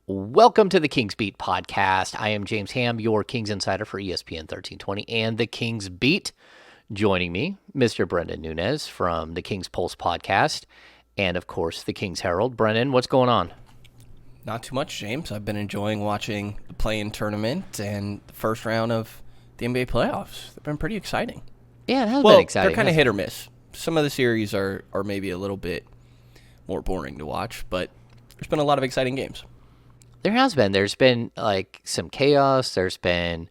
Welcome to the Kings Beat podcast. I am James Ham, your Kings insider for ESPN 1320 and the Kings Beat. Joining me, Mr. Brenden Nunes from the Kings Pulse podcast and, of course, the Kings Herald. Brenden, what's going on? Not too much, James. I've been enjoying watching the play-in tournament and the first round of the NBA playoffs. They've been pretty exciting. Yeah, it has been exciting. They're kind of hit or miss. Some of the series are maybe a little bit more boring to watch, but there's been a lot of exciting games. There has been. There's been, some chaos. There's been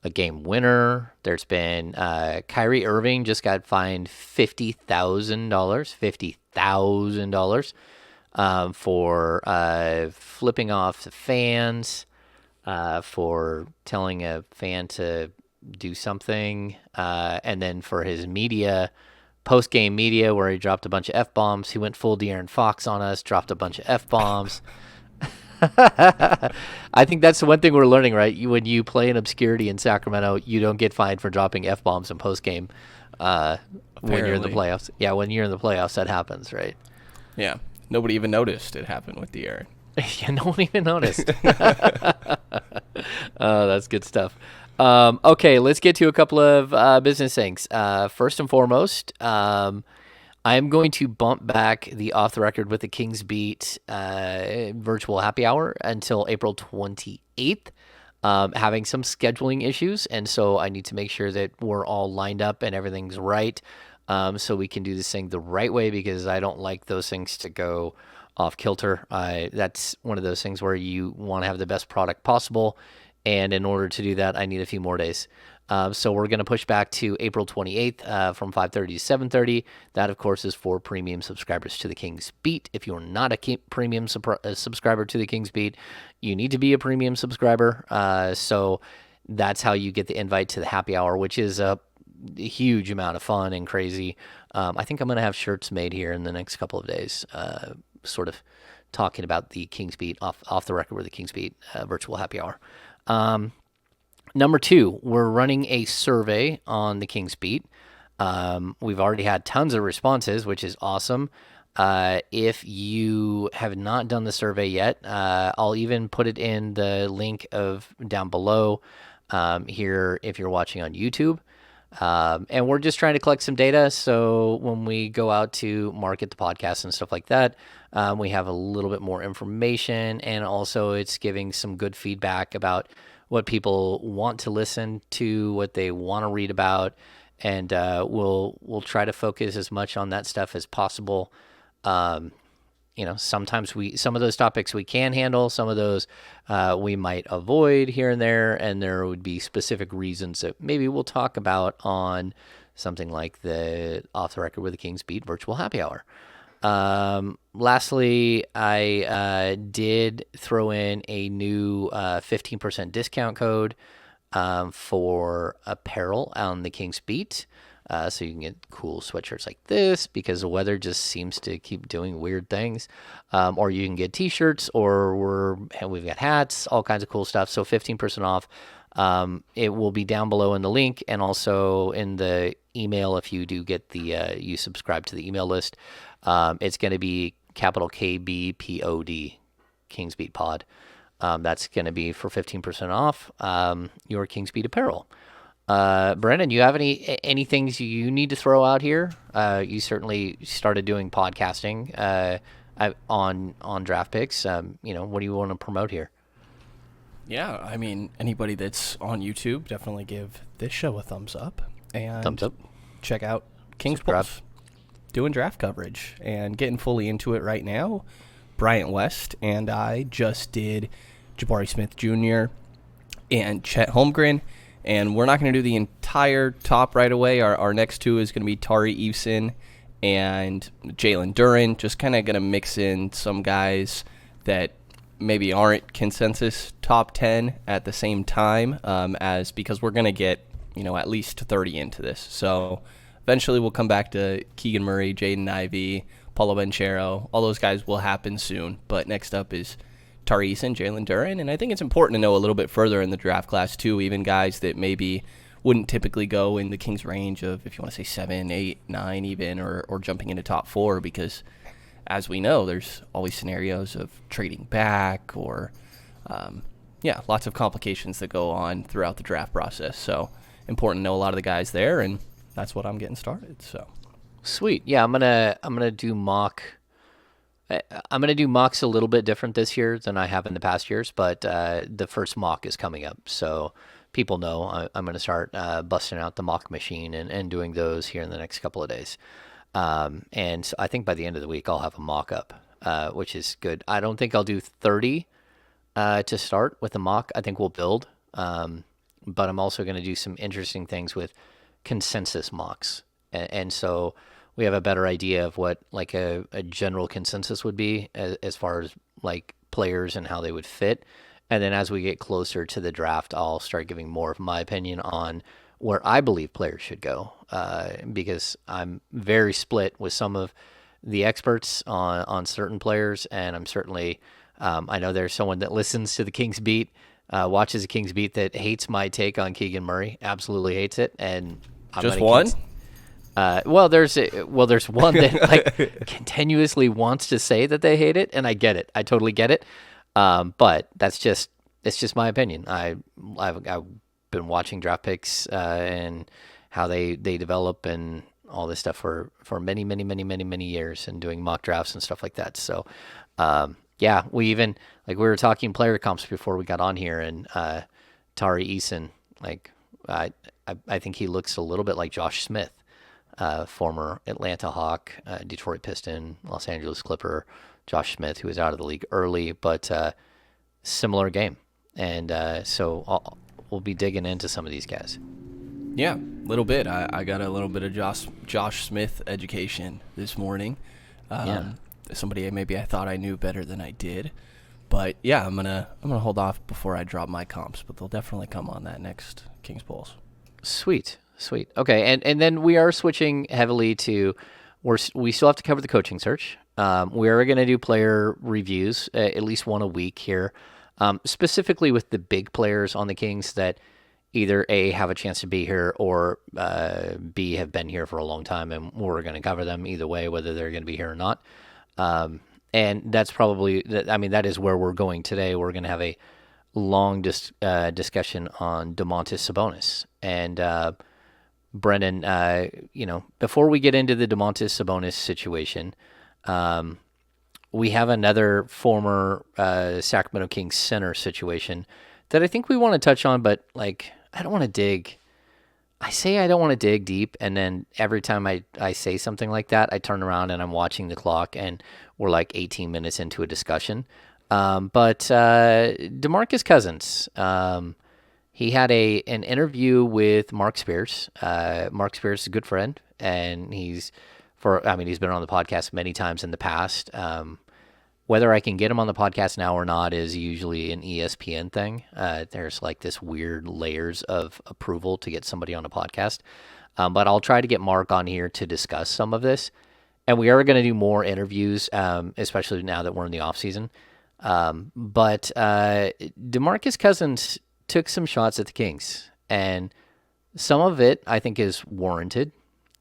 a game winner. There's been Kyrie Irving just got fined $50,000 for flipping off the fans, for telling a fan to do something, and then for his post-game media, where he dropped a bunch of F-bombs. He went full De'Aaron Fox on us, dropped a bunch of F-bombs. I think that's the one thing we're learning, right? When you play in obscurity in Sacramento, you don't get fined for dropping F-bombs in post-game when you're in the playoffs. Yeah, when you're in the playoffs, that happens, right? Yeah. Nobody even noticed it happened with De'Aaron. Yeah, no one even noticed. That's good stuff. Okay, let's get to a couple of business things. First and foremost, I'm going to bump back the Off the Record with the Kings Beat virtual happy hour until April 28th. Having some scheduling issues, and so I need to make sure that we're all lined up and everything's right, so we can do this thing the right way, because I don't like those things to go off kilter. That's one of those things where you want to have the best product possible, and in order to do that, I need a few more days. So we're going to push back to April 28th from 5:30 to 7:30. That, of course, is for premium subscribers to the Kings Beat. If you're not a premium subscriber to the Kings Beat, you need to be a premium subscriber. So that's how you get the invite to the happy hour, which is a huge amount of fun and crazy. I think I'm going to have shirts made here in the next couple of days, sort of talking about the Kings Beat, off the record with the Kings Beat virtual happy hour. Number two, we're running a survey on the Kings Beat. We've already had tons of responses, which is awesome. If you have not done the survey yet, I'll even put it in the link of down below here if you're watching on YouTube. And we're just trying to collect some data, so when we go out to market the podcast and stuff like that, we have a little bit more information, and also it's giving some good feedback about what people want to listen to, what they want to read about, and we'll try to focus as much on that stuff as possible. Sometimes some of those topics we can handle, some of those we might avoid here and there would be specific reasons that maybe we'll talk about on something like the Off the Record with the Kings Beat virtual happy hour. Lastly, I did throw in a new 15% discount code for apparel on the Kings Beat. So you can get cool sweatshirts like this, because the weather just seems to keep doing weird things. Or you can get t-shirts, or we've got hats, all kinds of cool stuff. So 15% off. It will be down below in the link, and also in the email if you do get you subscribe to the email list. It's going to be capital KBPOD, Kings Beat Pod. That's going to be for 15% off your Kings Beat apparel. Brenden, you have any things you need to throw out here? You certainly started doing podcasting on draft picks. What do you want to promote here? Yeah, I mean, anybody that's on YouTube, definitely give this show a thumbs up. And thumbs up. Check out Kings Pulse, doing draft coverage and getting fully into it right now. Bryant West and I just did Jabari Smith Jr. and Chet Holmgren. And we're not going to do the entire top right away. Our next two is going to be Tari Eason and Jalen Duren. Just kind of going to mix in some guys that maybe aren't consensus top 10 at the same time, because we're going to get at least 30 into this. So eventually we'll come back to Keegan Murray, Jaden Ivey, Paulo Banchero. All those guys will happen soon. But next up is Tyrese and Jalen Duren, and I think it's important to know a little bit further in the draft class too, even guys that maybe wouldn't typically go in the Kings range of, if you want to say 7, 8, 9 even, or jumping into top 4, because as we know, there's always scenarios of trading back or yeah, lots of complications that go on throughout the draft process. So important to know a lot of the guys there, and that's what I'm getting started. So Sweet. Yeah, I'm gonna do mock. I'm gonna do mocks a little bit different this year than I have in the past years, but the first mock is coming up, so people know I'm gonna start busting out the mock machine and doing those here in the next couple of days. And so I think by the end of the week I'll have a mock up, which is good. I don't think I'll do 30 to start with the mock. I think we'll build, but I'm also going to do some interesting things with consensus mocks, and so we have a better idea of what like a general consensus would be as far as like players and how they would fit. And then as we get closer to the draft, I'll start giving more of my opinion on where I believe players should go, because I'm very split with some of the experts on certain players, and I'm certainly I know there's someone that listens to the Kings beat, watches the Kings beat, that hates my take on Keegan Murray, absolutely hates it, and I'm just one. There's one that like continuously wants to say that they hate it, and I get it, I totally get it, but it's just my opinion. I've been watching draft picks and how they develop and all this stuff for many years, and doing mock drafts and stuff like that. So yeah, we were talking player comps before we got on here, and Tari Eason, like I think he looks a little bit like Josh Smith, former Atlanta Hawk, Detroit Piston, Los Angeles Clipper, Josh Smith, who was out of the league early, but similar game. And so we'll be digging into some of these guys. Yeah, a little bit. I got a little bit of Josh Smith education this morning. Somebody maybe I thought I knew better than I did. But yeah, I'm gonna hold off before I drop my comps, but they'll definitely come on that next Kings Pulse. Sweet. Okay, and then we are switching heavily to we still have to cover the coaching search. We are going to do player reviews, at least one a week here, specifically with the big players on the Kings that either A, have a chance to be here, or B, have been here for a long time, and we're going to cover them either way, whether they're going to be here or not. And that's probably, that is where we're going today. We're going to have a long discussion on Domantas Sabonis. And Brenden, before we get into the Domantas Sabonis situation, we have another former Sacramento Kings center situation that I think we want to touch on, but like, I don't want to dig. I say I don't want to dig deep, and then every time I say something like that, I turn around and I'm watching the clock, and we're like 18 minutes into a discussion. But DeMarcus Cousins, he had an interview with Mark Spears. Mark Spears is a good friend, and he's been on the podcast many times in the past. Whether I can get him on the podcast now or not is usually an ESPN thing. There's like this weird layers of approval to get somebody on a podcast. But I'll try to get Mark on here to discuss some of this. And we are going to do more interviews, especially now that we're in the off season. But DeMarcus Cousins took some shots at the Kings, and some of it I think is warranted.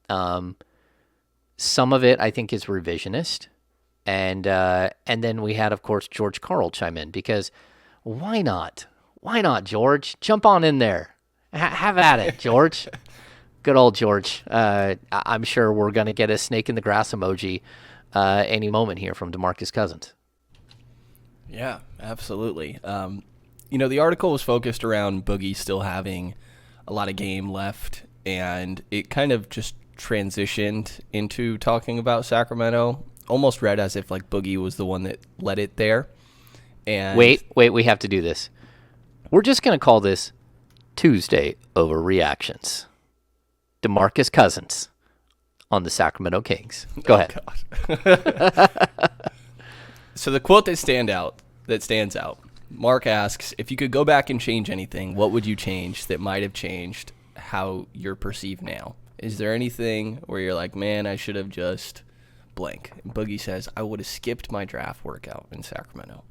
Some of it I think is revisionist. And then we had, of course, George Karl chime in, because why not? Why not, George? Jump on in there. Have at it, George. Good old George. I'm sure we're going to get a snake in the grass emoji any moment here from DeMarcus Cousins. Yeah, absolutely. The article was focused around Boogie still having a lot of game left, and it kind of just transitioned into talking about Sacramento. Almost read as if like Boogie was the one that led it there. And wait, we have to do this. We're just going to call this Tuesday Overreactions. DeMarcus Cousins on the Sacramento Kings. Go ahead. So the quote that stands out. Mark asks, if you could go back and change anything, what would you change that might have changed how you're perceived now? Is there anything where you're like, man, I should have just blank? And Boogie says, I would have skipped my draft workout in Sacramento.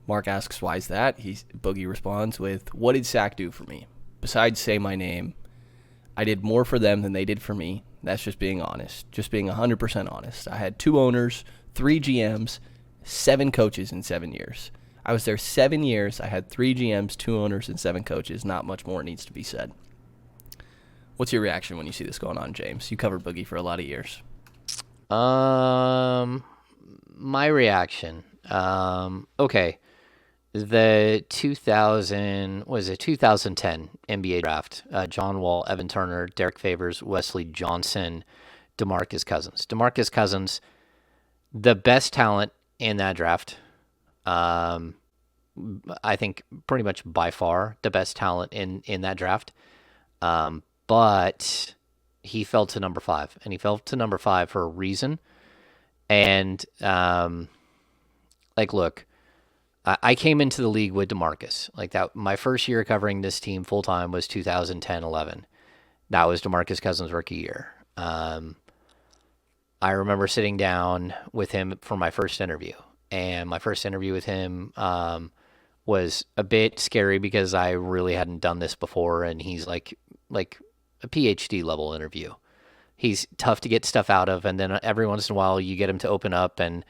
Mark asks, why is that? Boogie responds with, what did Sac do for me? Besides say my name, I did more for them than they did for me. That's just being honest, just being 100% honest. I had 2 owners, 3 GMs, 7 coaches in 7 years. I was there 7 years. I had 3 GMs, 2 owners, and 7 coaches. Not much more needs to be said. What's your reaction when you see this going on, James? You covered Boogie for a lot of years. My reaction. Okay. The 2010 NBA draft. John Wall, Evan Turner, Derek Favors, Wesley Johnson, DeMarcus Cousins. DeMarcus Cousins, the best talent in that draft. I think pretty much by far the best talent in that draft. But he fell to number 5, and he fell to number 5 for a reason. And look, I came into the league with DeMarcus. Like that, my first year covering this team full time was 2010-11. That was DeMarcus Cousins' rookie year. I remember sitting down with him for my first interview, and my first interview with him was a bit scary because I really hadn't done this before, and he's like a PhD level interview. He's tough to get stuff out of, and then every once in a while you get him to open up and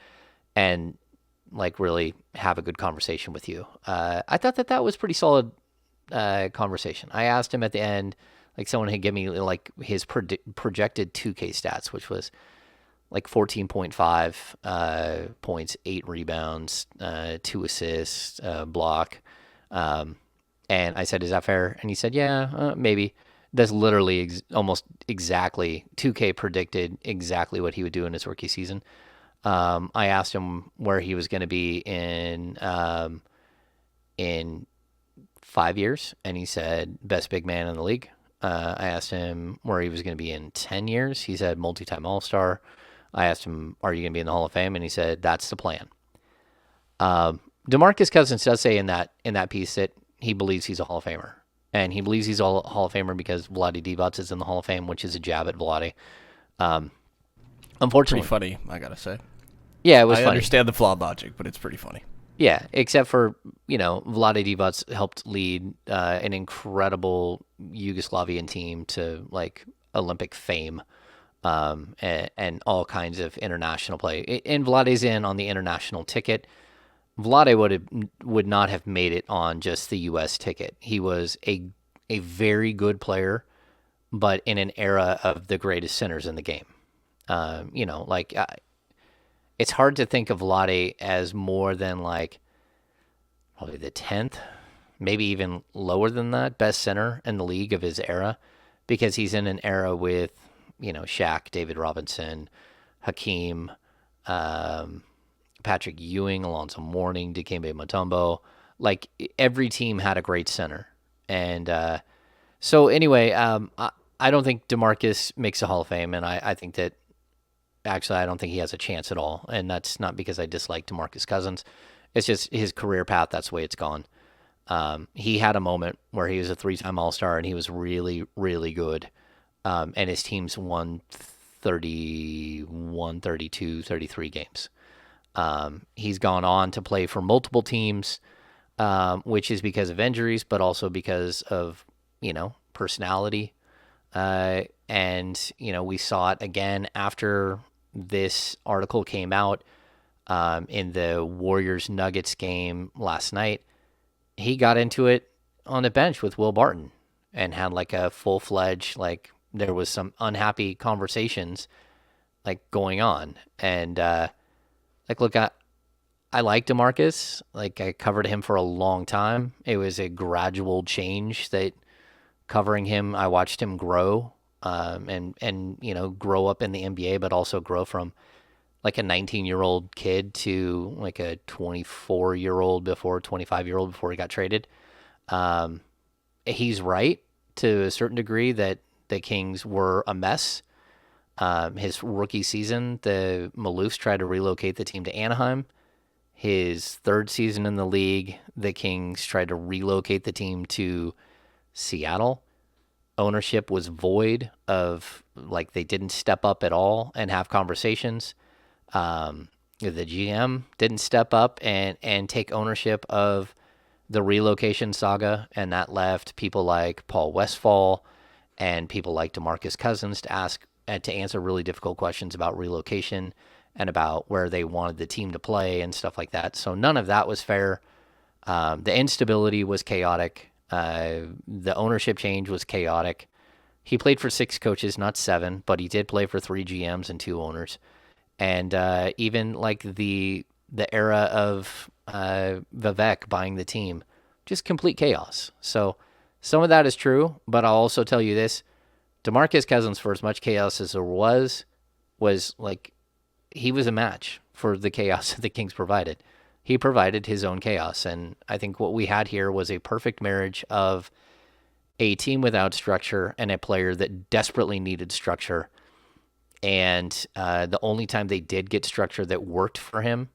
like really have a good conversation with you. I thought that was pretty solid conversation. I asked him at the end, like someone had given me like his projected 2K stats, which was like 14.5 points, 8 rebounds, 2 assists, block. And I said, "Is that fair?" And he said, "Yeah, maybe." That's literally almost exactly 2K predicted exactly what he would do in his rookie season. I asked him where he was going to be in 5 years, and he said best big man in the league. I asked him where he was going to be in 10 years. He said multi-time All-Star. I asked him, are you going to be in the Hall of Fame? And he said that's the plan. DeMarcus Cousins does say in that piece that he believes he's a Hall of Famer. And he believes he's a Hall of Famer because Vlade Divac is in the Hall of Fame, which is a jab at Vlade. Unfortunately, pretty funny, I gotta say. Yeah, it was funny. I understand the flawed logic, but it's pretty funny. Yeah, except for, Vlade Divac helped lead an incredible Yugoslavian team to, like, Olympic fame and all kinds of international play. And Vlade's in on the international ticket. Vlade would not have made it on just the U.S. ticket. He was a very good player, but in an era of the greatest centers in the game. It's hard to think of Vlade as more than like probably the 10th, maybe even lower than that, best center in the league of his era, because he's in an era with, Shaq, David Robinson, Hakeem, Patrick Ewing, Alonzo Mourning, Dikembe Mutombo. Like every team had a great center. And so anyway, I don't think DeMarcus makes a Hall of Fame, and I think that actually I don't think he has a chance at all. And that's not because I dislike DeMarcus Cousins. It's just his career path, that's the way it's gone. He had a moment where he was a 3-time All-Star, and he was really, really good. And his teams won 31, 32, 33 games. He's gone on to play for multiple teams, which is because of injuries, but also because of, personality. And, we saw it again after this article came out in the Warriors-Nuggets game last night. He got into it on the bench with Will Barton and had like a full-fledged, like there was some unhappy conversations like going on. And look, I like DeMarcus. Like I covered him for a long time. It was a gradual change that covering him, I watched him grow and grow up in the NBA, but also grow from like a 19-year-old kid to like a 24-year-old 25-year-old before he got traded. He's right to a certain degree that the Kings were a mess. His rookie season, the Maloofs tried to relocate the team to Anaheim. His third season in the league, the Kings tried to relocate the team to Seattle. Ownership was void of, like, they didn't step up at all and have conversations. The GM didn't step up and take ownership of the relocation saga, and that left people like Paul Westphal and people like DeMarcus Cousins to answer really difficult questions about relocation and about where they wanted the team to play and stuff like that. So none of that was fair. The instability was chaotic. The ownership change was chaotic. He played for 6 coaches, not 7, but he did play for 3 GMs and 2 owners. And even like the era of Vivek buying the team, just complete chaos. So some of that is true, but I'll also tell you this: DeMarcus Cousins, for as much chaos as there was like he was a match for the chaos that the Kings provided. He provided his own chaos, and I think what we had here was a perfect marriage of a team without structure and a player that desperately needed structure. And the only time they did get structure that worked for him,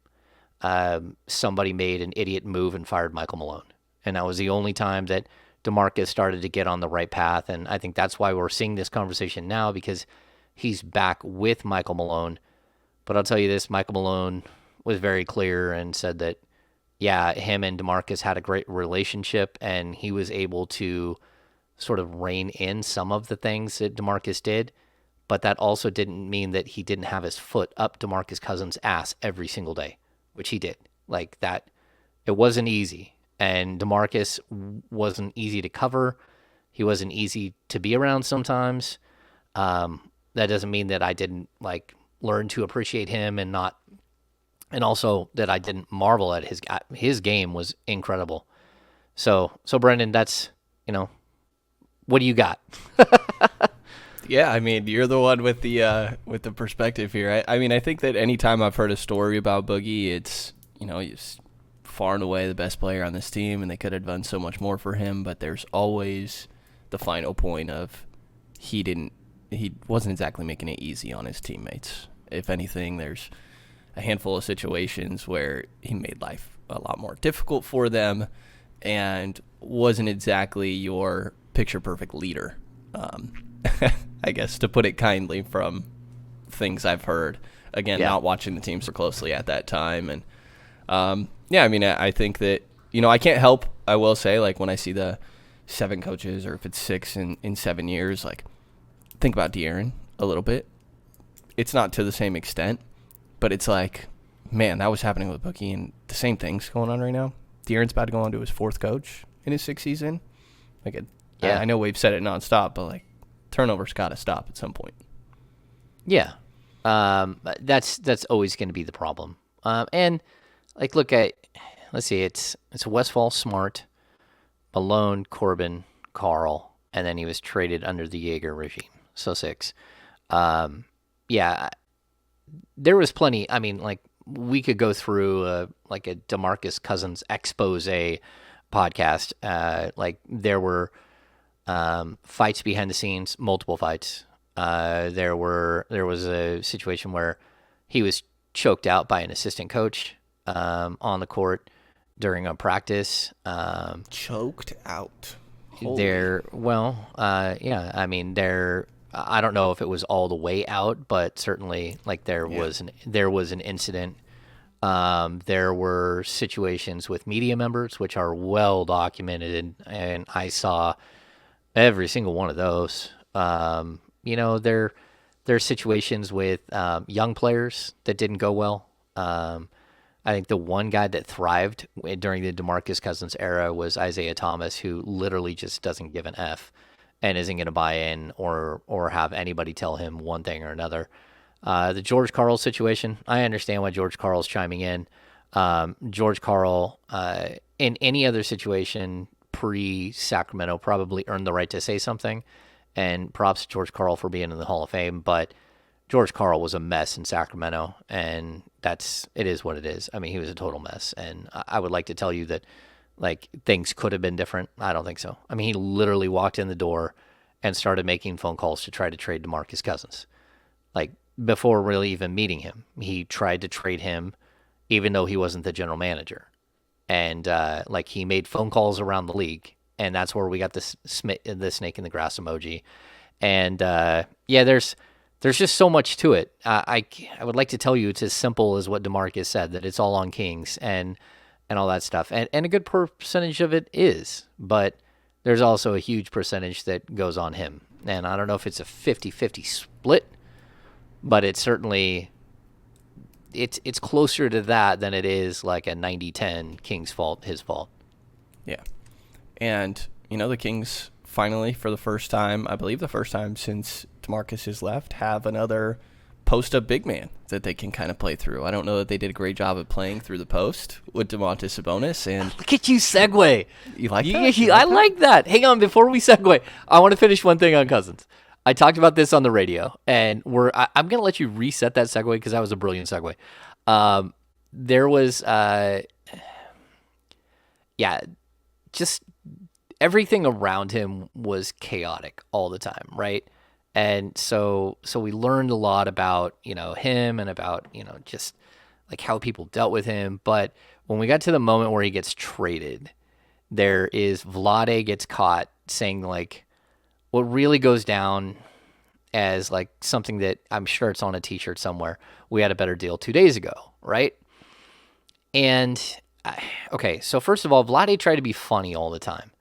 somebody made an idiot move and fired Michael Malone. And that was the only time that DeMarcus started to get on the right path. And I think that's why we're seeing this conversation now, because he's back with Michael Malone. But I'll tell you this, Michael Malone was very clear and said that, yeah, him and DeMarcus had a great relationship, and he was able to sort of rein in some of the things that DeMarcus did. But that also didn't mean that he didn't have his foot up DeMarcus Cousins' ass every single day, which he did. Like that, it wasn't easy. And DeMarcus wasn't easy to cover. He wasn't easy to be around sometimes. That doesn't mean that I didn't like learn to appreciate him and also that I didn't marvel at his game was incredible. So Brenden, that's, what do you got? Yeah, I mean, you're the one with the perspective here. I mean, I think that anytime I've heard a story about Boogie, it's, he's far and away the best player on this team, and they could have done so much more for him, but there's always the final point of he wasn't exactly making it easy on his teammates. If anything, there's a handful of situations where he made life a lot more difficult for them and wasn't exactly your picture-perfect leader. I guess, to put it kindly, from things I've heard. Again, not watching the team so closely at that time. And, I mean, I think that, I can't help, I will say, like, when I see the 7 coaches, or if it's 6 in 7 years, like, think about De'Aaron a little bit. It's not to the same extent, but it's like, man, that was happening with Bookie, and the same thing's going on right now. De'Aaron's about to go on to his 4th coach in his 6th season. Like, I know we've said it nonstop, but, like, turnover's got to stop at some point. Yeah. That's always going to be the problem. And like, let's see, it's Westfall, Smart, Malone, Corbin, Carl, and then he was traded under the Jaeger regime. So 6. There was plenty. I mean, like, we could go through a DeMarcus Cousins expose podcast. Like, there were fights behind the scenes, multiple fights. There was a situation where he was choked out by an assistant coach on the court during a practice. Choked out. I mean, I don't know if it was all the way out, but certainly, like, there was an incident. There were situations with media members, which are well documented, and I saw every single one of those. There's situations with young players that didn't go well. I think the one guy that thrived during the DeMarcus Cousins era was Isaiah Thomas, who literally just doesn't give an F and isn't going to buy in or have anybody tell him one thing or another. The George Karl situation, I understand why George Karl's chiming in. George Karl, in any other situation pre-Sacramento, probably earned the right to say something, and props to George Karl for being in the Hall of Fame, but George Karl was a mess in Sacramento, and it is what it is. I mean, he was a total mess, and I would like to tell you that, like, things could have been different. I don't think so. I mean, he literally walked in the door and started making phone calls to try to trade DeMarcus Cousins. Like, before really even meeting him, he tried to trade him even though he wasn't the general manager. And, he made phone calls around the league, and that's where we got the snake in the grass emoji. And, there's just so much to it. I would like to tell you it's as simple as what DeMarcus said, that it's all on Kings and all that stuff. And a good percentage of it is, but there's also a huge percentage that goes on him. And I don't know if it's a 50-50 split, but it's certainly it's closer to that than it is like a 90-10 Kings fault, his fault. Yeah. And, the Kings finally, for the first time, I believe the first time since DeMarcus has left, have another post-up big man that they can kind of play through. I don't know that they did a great job at playing through the post with Domantas Sabonis. And look at you segue. You like that? I like that. Hang on, before we segue, I want to finish one thing on Cousins. I talked about this on the radio, and I'm going to let you reset that segue because that was a brilliant segue. There was, just everything around him was chaotic all the time, right? And so we learned a lot about, him and about, just like how people dealt with him. But when we got to the moment where he gets traded, there is Vlade gets caught saying like what really goes down as like something that I'm sure it's on a t-shirt somewhere. We had a better deal 2 days ago, right? And okay, so first of all, Vlade tried to be funny all the time.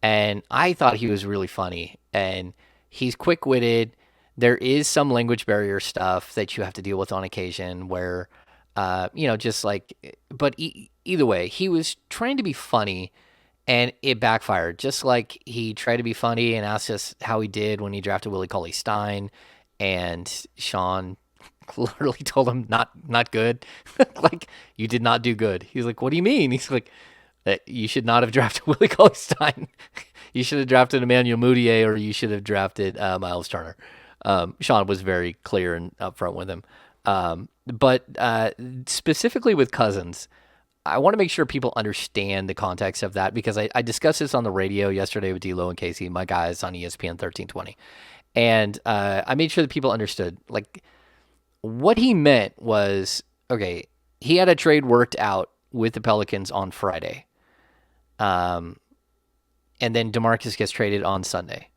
And I thought he was really funny, and he's quick-witted. There is some language barrier stuff that you have to deal with on occasion where, just like, but either way, he was trying to be funny, and it backfired. Just like he tried to be funny and asked us how he did when he drafted Willie Cauley-Stein, and Sean literally told him not good. Like, you did not do good. He's like, what do you mean? He's like, you should not have drafted Willie Cauley-Stein. You should have drafted Emmanuel Mudiay, or you should have drafted Miles Turner. Sean was very clear and upfront with him. But specifically with Cousins, I want to make sure people understand the context of that, because I discussed this on the radio yesterday with D'Lo and Casey, my guys on ESPN 1320. And I made sure that people understood, like, what he meant was, okay, he had a trade worked out with the Pelicans on Friday. And then DeMarcus gets traded on Sunday.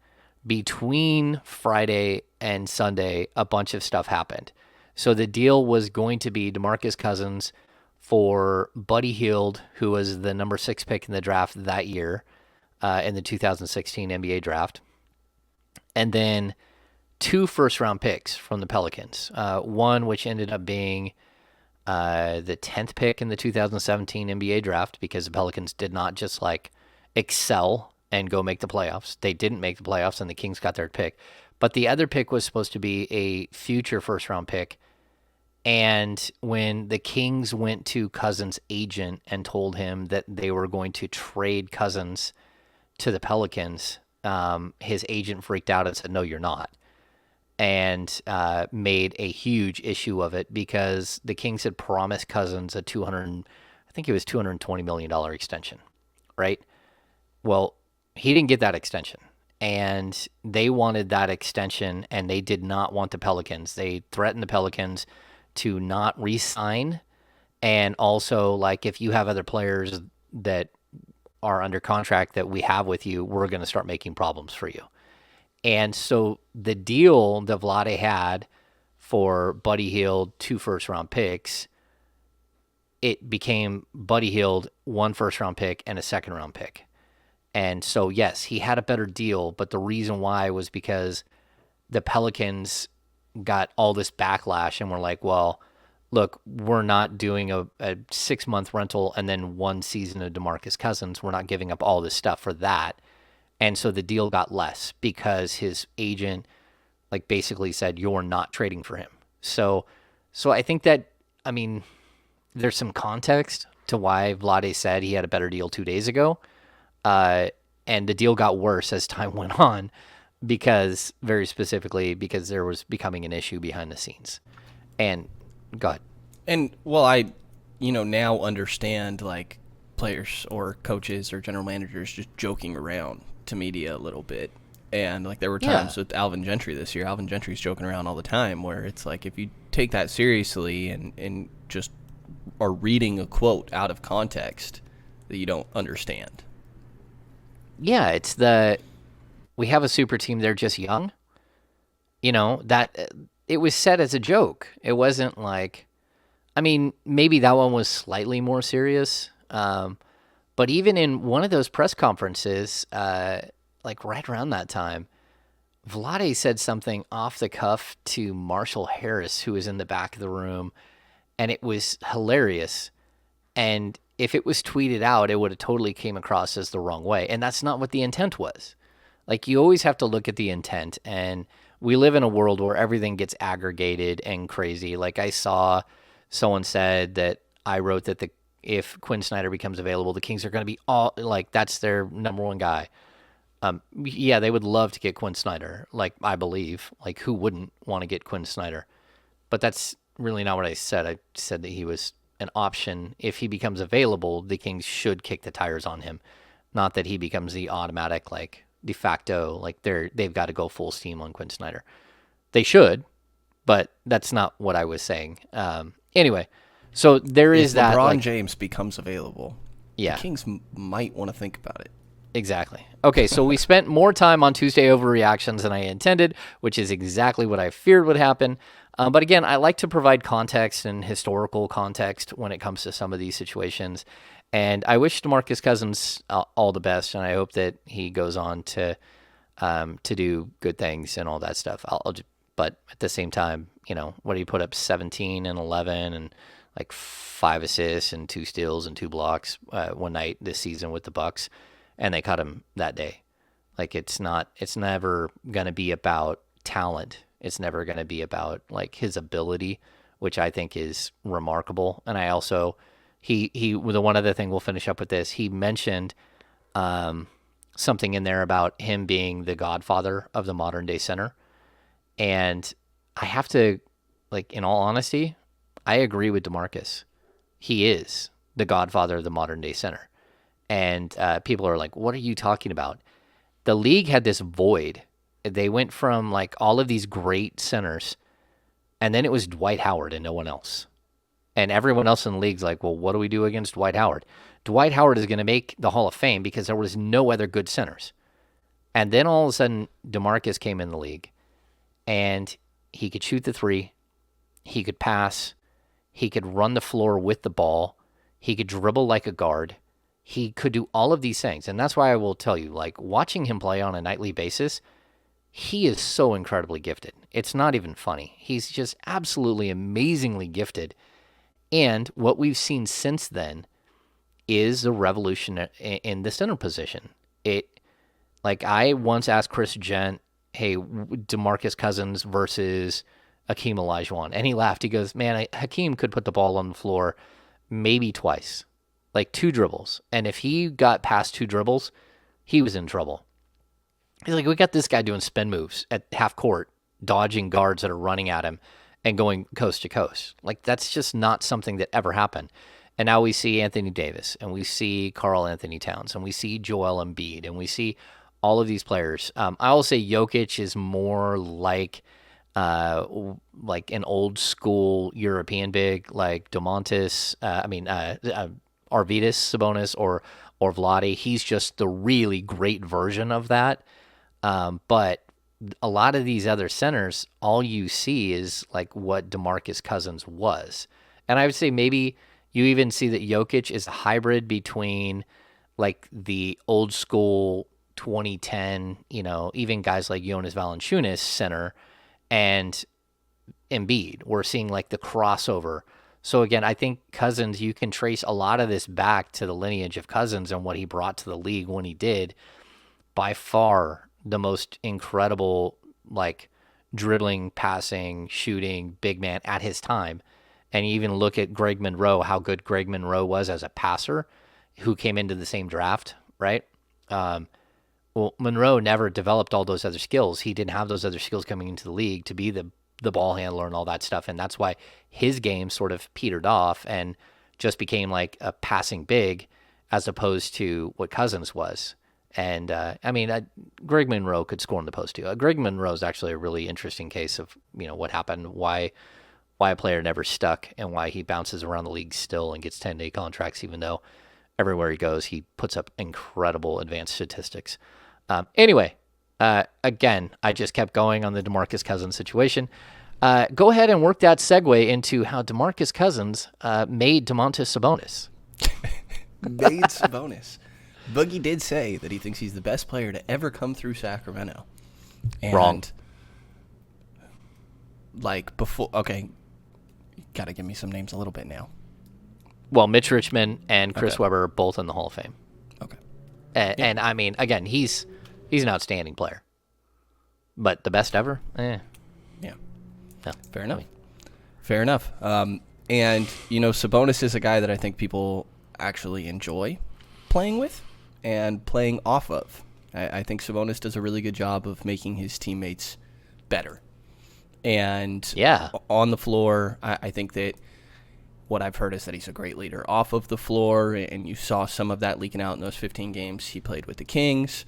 Between Friday and Sunday, a bunch of stuff happened. So the deal was going to be DeMarcus Cousins for Buddy Hield, who was the number 6 pick in the draft that year, in the 2016 NBA draft. And then 2 first-round picks from the Pelicans. One which ended up being the 10th pick in the 2017 NBA draft, because the Pelicans did not just like excel and go make the playoffs. They didn't make the playoffs, and the Kings got their pick. But the other pick was supposed to be a future first-round pick. And when the Kings went to Cousins' agent and told him that they were going to trade Cousins to the Pelicans, his agent freaked out and said, no, you're not. And made a huge issue of it, because the Kings had promised Cousins a $220 million extension, right? Well, he didn't get that extension, and they wanted that extension, and they did not want the Pelicans. They threatened the Pelicans to not re-sign, and also, like, if you have other players that are under contract that we have with you, we're going to start making problems for you. And so the deal that Vlade had for Buddy Hield, 2 first-round picks, it became Buddy Hield, 1 first-round pick and a second-round pick. And so, yes, he had a better deal, but the reason why was because the Pelicans got all this backlash and were like, well, look, we're not doing a 6-month rental and then 1 season of DeMarcus Cousins. We're not giving up all this stuff for that. And so the deal got less because his agent like basically said, you're not trading for him. So I think that, I mean, there's some context to why Vlade said he had a better deal 2 days ago. And the deal got worse as time went on, because very specifically because there was becoming an issue behind the scenes. And go ahead. And well, I now understand like players or coaches or general managers just joking around to media a little bit. And like there were times with Alvin Gentry this year. Alvin Gentry's joking around all the time, where it's like if you take that seriously and just are reading a quote out of context that you don't understand. Yeah, it's we have a super team, they're just young. That it was said as a joke. It wasn't like, I mean, maybe that one was slightly more serious. But even in one of those press conferences, like right around that time, Vlade said something off the cuff to Marshall Harris, who was in the back of the room, and it was hilarious. And if it was tweeted out, it would have totally came across as the wrong way. And that's not what the intent was. Like, you always have to look at the intent. And we live in a world where everything gets aggregated and crazy. Like, I saw someone said that I wrote that if Quinn Snyder becomes available, the Kings are going to be all like, that's their number one guy. Yeah, they would love to get Quinn Snyder. Like, I believe, like, who wouldn't want to get Quinn Snyder? But that's really not what I said. I said that he was an option. If he becomes available, the Kings should kick the tires on him. Not that he becomes the automatic, like, de facto, like, they've got to go full steam on Quinn Snyder. They should, but that's not what I was saying. Anyway, so there is that. LeBron James becomes available. Yeah. The Kings might want to think about it. Exactly. Okay, so we spent more time on Tuesday overreactions than I intended, which is exactly what I feared would happen. But again, I like to provide context and historical context when it comes to some of these situations. And I wish DeMarcus Cousins all the best, and I hope that he goes on to do good things and all that stuff. But at the same time, what do you put up, 17 and 11 and like 5 assists and 2 steals and 2 blocks one night this season with the Bucks, and they cut him that day. Like, it's never going to be about talent. It's never going to be about like his ability, which I think is remarkable. And I also, the one other thing, we'll finish up with this. He mentioned something in there about him being the godfather of the modern day center. And I have to, like, in all honesty, I agree with DeMarcus. He is the godfather of the modern day center. And people are like, what are you talking about? The league had this void. They went from like all of these great centers, and then it was Dwight Howard and no one else. And everyone else in the league's like, well, what do we do against Dwight Howard? Dwight Howard is going to make the Hall of Fame because there was no other good centers. And then all of a sudden, DeMarcus came in the league, and he could shoot the three, he could pass, he could run the floor with the ball, he could dribble like a guard. He could do all of these things. And that's why I will tell you, like, watching him play on a nightly basis, he is so incredibly gifted. It's not even funny. He's just absolutely amazingly gifted. And what we've seen since then is the revolution in the center position. Like, I once asked Chris Gent, hey, DeMarcus Cousins versus Hakeem Olajuwon. And he laughed. He goes, man, Hakeem could put the ball on the floor maybe twice. Like 2 dribbles. And if he got past 2 dribbles, he was in trouble. He's like, we got this guy doing spin moves at half court, dodging guards that are running at him and going coast to coast. Like, that's just not something that ever happened. And now we see Anthony Davis, and we see Karl Anthony Towns, and we see Joel Embiid, and we see all of these players. I will say Jokic is more like an old school European big, like Domantas, Arvydas Sabonis or Vlade. He's just the really great version of that. But a lot of these other centers, all you see is like what DeMarcus Cousins was. And I would say maybe you even see that Jokic is a hybrid between like the old school 2010, even guys like Jonas Valanciunas center and Embiid. We're seeing like the crossover. So again, I think Cousins, you can trace a lot of this back to the lineage of Cousins and what he brought to the league when he did. By far the most incredible, like, dribbling, passing, shooting big man at his time. And you even look at Greg Monroe, how good Greg Monroe was as a passer, who came into the same draft, right? Well, Monroe never developed all those other skills. He didn't have those other skills coming into the league to be the ball handler and all that stuff. And that's why his game sort of petered off and just became like a passing big as opposed to what Cousins was. And, Greg Monroe could score in the post too. Greg Monroe is actually a really interesting case of, what happened, why a player never stuck and why he bounces around the league still and gets 10-day contracts, even though everywhere he goes, he puts up incredible advanced statistics. Anyway, again, I just kept going on the DeMarcus Cousins situation. Go ahead and work that segue into how DeMarcus Cousins made Domantas Sabonis. Made Sabonis. Boogie did say that he thinks he's the best player to ever come through Sacramento. And wrong. Like before, okay, you gotta give me some names a little bit now. Well, Mitch Richmond and Chris Okay. Webber are both in the Hall of Fame. Okay. And I mean, again, he's an outstanding player. But the best ever? Yeah. No. Fair enough. Fair enough. And, Sabonis is a guy that I think people actually enjoy playing with and playing off of. I think Sabonis does a really good job of making his teammates better. And on the floor, I think that what I've heard is that he's a great leader off of the floor, and you saw some of that leaking out in those 15 games he played with the Kings.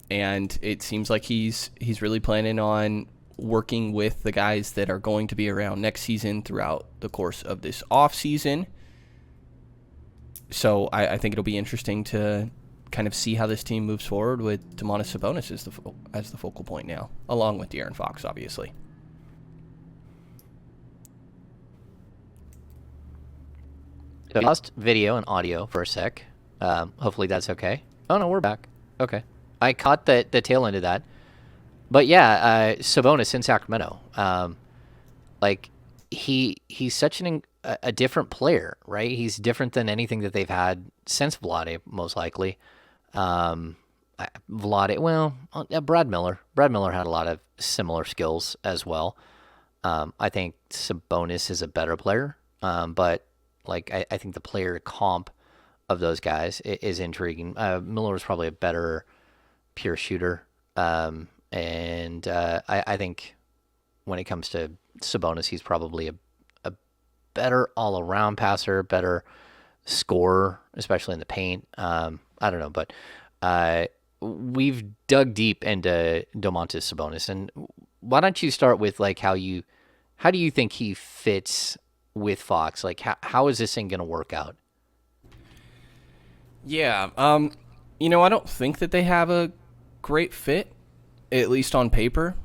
And it seems like he's really planning on working with the guys that are going to be around next season throughout the course of this offseason. So I think it'll be interesting to kind of see how this team moves forward with Domantas Sabonis as the focal point now, along with De'Aaron Fox, obviously. So I lost video and audio for a sec. Hopefully that's okay. Oh, no, we're back. Okay. I caught the tail end of that. But yeah, Sabonis in Sacramento. He's such a different player, right? He's different than anything that they've had since Vlade, most likely. Brad Miller. Brad Miller had a lot of similar skills as well. I think Sabonis is a better player, but I think the player comp of those guys is intriguing. Miller is probably a better pure shooter. And I think when it comes to Sabonis, he's probably a better all-around passer, better scorer, especially in the paint. I don't know, but we've dug deep into Domantas Sabonis, and why don't you start with how do you think he fits with Fox? How is this thing going to work out? Yeah, I don't think that they have a great fit, at least on paper.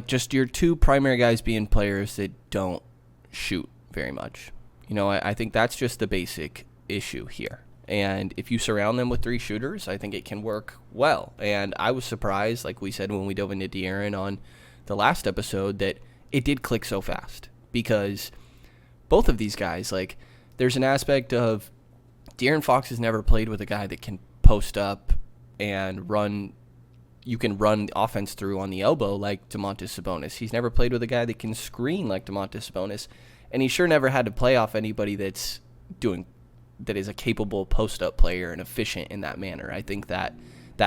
Just your two primary guys being players that don't shoot very much. I think that's just the basic issue here. And if you surround them with three shooters, I think it can work well. And I was surprised, like we said when we dove into De'Aaron on the last episode, that it did click so fast. Because both of these guys, there's an aspect of De'Aaron Fox has never played with a guy that can post up and run. You can run the offense through on the elbow like Domantas Sabonis. He's never played with a guy that can screen like Domantas Sabonis. And he sure never had to play off anybody that is a capable post-up player and efficient in that manner. I think that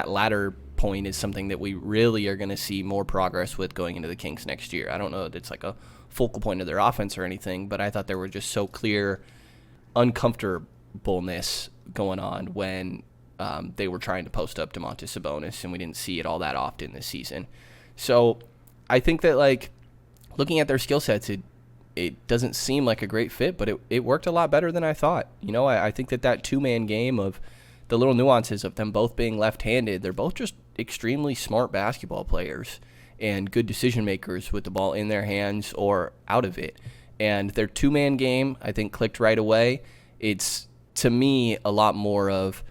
latter point is something that we really are going to see more progress with going into the Kings next year. I don't know that it's a focal point of their offense or anything, but I thought there were just so clear uncomfortableness going on when they were trying to post up Domantas Sabonis, and we didn't see it all that often this season. So I think that looking at their skill sets, it doesn't seem like a great fit, but it worked a lot better than I thought. I think that two-man game of the little nuances of them both being left-handed, they're both just extremely smart basketball players and good decision makers with the ball in their hands or out of it. And their two-man game, I think, clicked right away. It's, to me, a lot more of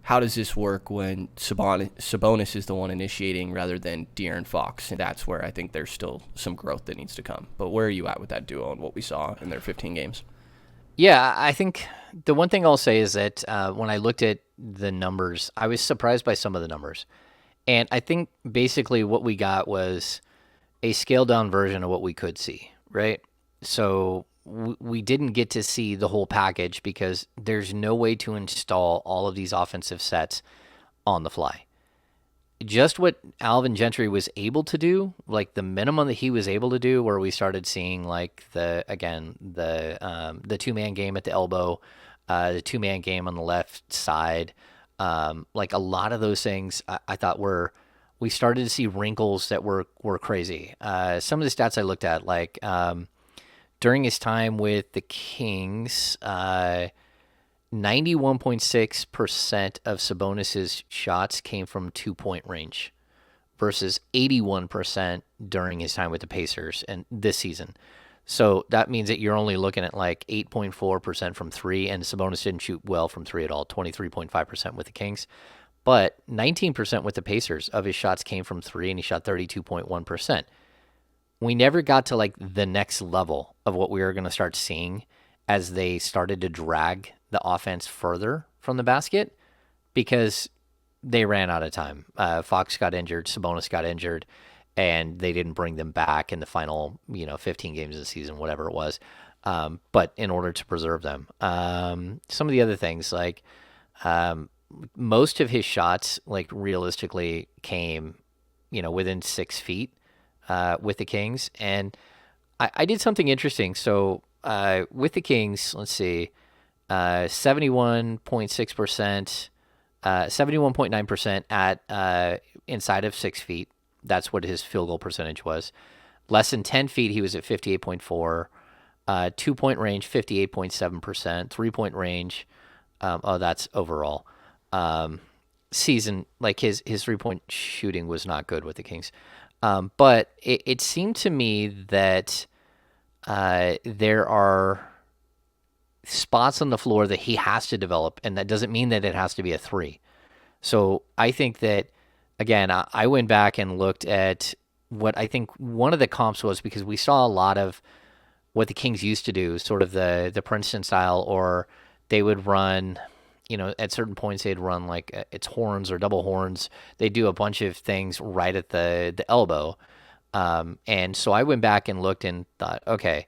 how does this work when Sabonis is the one initiating rather than De'Aaron Fox? And that's where I think there's still some growth that needs to come. But where are you at with that duo and what we saw in their 15 games? Yeah, I think the one thing I'll say is that when I looked at the numbers, I was surprised by some of the numbers. And I think basically what we got was a scaled-down version of what we could see, right? So we didn't get to see the whole package because there's no way to install all of these offensive sets on the fly. Just what Alvin Gentry was able to do, the minimum that he was able to do, where we started seeing the two-man game at the elbow, the two-man game on the left side, a lot of those things I thought we started to see wrinkles that were crazy. Some of the stats I looked at, during his time with the Kings, 91.6% of Sabonis's shots came from two-point range versus 81% during his time with the Pacers and this season. So that means that you're only looking at 8.4% from three, and Sabonis didn't shoot well from three at all, 23.5% with the Kings. But 19% with the Pacers of his shots came from three, and he shot 32.1%. We never got to the next level of what we were going to start seeing as they started to drag the offense further from the basket because they ran out of time. Fox got injured, Sabonis got injured, and they didn't bring them back in the final, 15 games of the season, whatever it was. But in order to preserve them, some of the other things like most of his shots, like realistically, came, within 6 feet with the Kings, and I did something interesting. So with the Kings, let's see, 71.6%. 71.9% at inside of 6 feet. That's what his field goal percentage was. Less than 10 feet, he was at 58.4. 2-point range, 58.7%. 3-point range, that's overall. Season, like his 3-point shooting was not good with the Kings. But it seemed to me that there are spots on the floor that he has to develop, and that doesn't mean that it has to be a 3. So I think that, again, I went back and looked at what I think one of the comps was, because we saw a lot of what the Kings used to do, sort of the Princeton style, or they would run, at certain points they'd run like it's horns or double horns. They do a bunch of things right at the elbow. And so I went back and looked and thought, okay,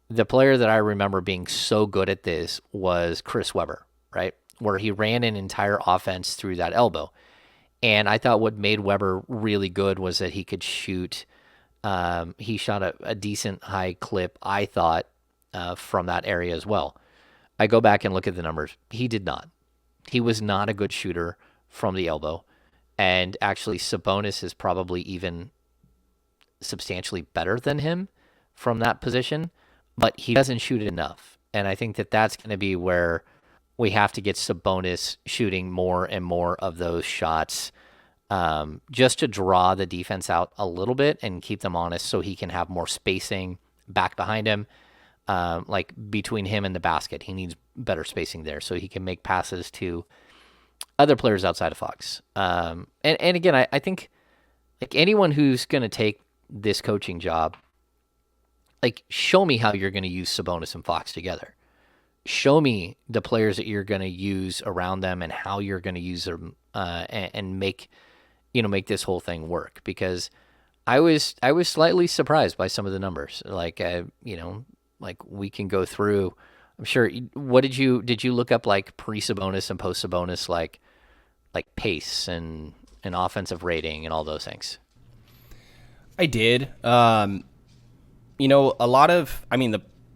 the player that I remember being so good at this was Chris Webber, right? Where he ran an entire offense through that elbow. And I thought what made Webber really good was that he could shoot. He shot a decent high clip, I thought, from that area as well. I go back and look at the numbers. He did not. He was not a good shooter from the elbow. And actually, Sabonis is probably even substantially better than him from that position, but he doesn't shoot it enough. And I think that that's going to be where we have to get Sabonis shooting more and more of those shots, just to draw the defense out a little bit and keep them honest, so he can have more spacing back behind him, like between him and the basket. He needs better spacing there so he can make passes to other players outside of Fox. And again, I think like anyone who's going to take this coaching job, like, show me how you're going to use Sabonis and Fox together. Show me the players that you're going to use around them and how you're going to use them, and make this whole thing work. Because I was slightly surprised by some of the numbers. Like, like we can go through. I'm sure. What did you look up, like pre-Sabonis and post-Sabonis, like pace and offensive rating and all those things? I did. A lot of,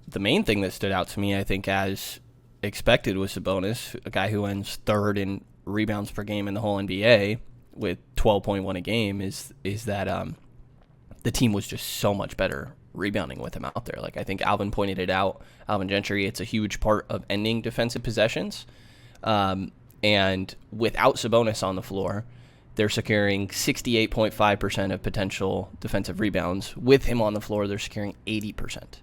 the main thing that stood out to me, I think, as expected, was Sabonis, a guy who ends third in rebounds per game in the whole NBA with 12.1 a game, is that the team was just so much better rebounding with him out there. Like, I think Alvin pointed it out, Alvin Gentry, it's a huge part of ending defensive possessions. And without Sabonis on the floor, they're securing 68.5% of potential defensive rebounds. With him on the floor, they're securing 80%.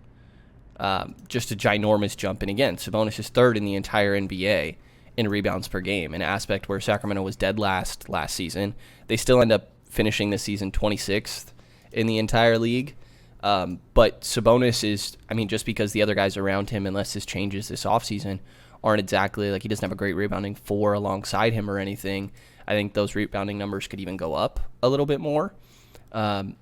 Just a ginormous jump. And again, Sabonis is third in the entire NBA in rebounds per game, an aspect where Sacramento was dead last season. They still end up finishing the season 26th in the entire league. But Sabonis is, just because the other guys around him, unless this changes this offseason, aren't exactly, like, he doesn't have a great rebounding 4 alongside him or anything. I think those rebounding numbers could even go up a little bit more. I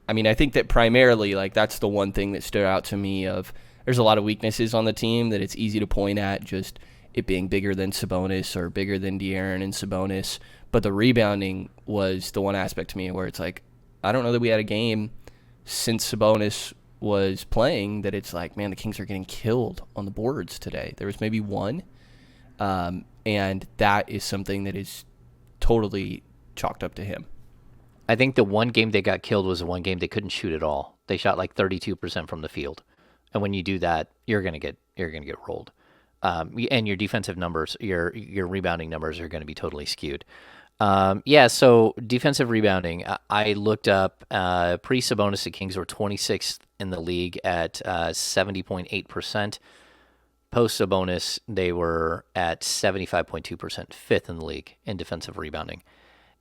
think that primarily, like, that's the one thing that stood out to me of there's a lot of weaknesses on the team that it's easy to point at, just it being bigger than Sabonis or bigger than De'Aaron and Sabonis. But the rebounding was the one aspect to me where it's like, I don't know that we had a game since Sabonis was playing that it's like, man, the Kings are getting killed on the boards today. There was maybe one, and that is something that is totally chalked up to him. I think the one game they got killed was the one game they couldn't shoot at all. They shot like 32% from the field, and when you do that, you're gonna get rolled. And your defensive numbers, your rebounding numbers are going to be totally skewed. So defensive rebounding, I looked up pre-Sabonis, the Kings were 26th in the league at 70.8%. Post-Sabonis, they were at 75.2%, fifth in the league in defensive rebounding.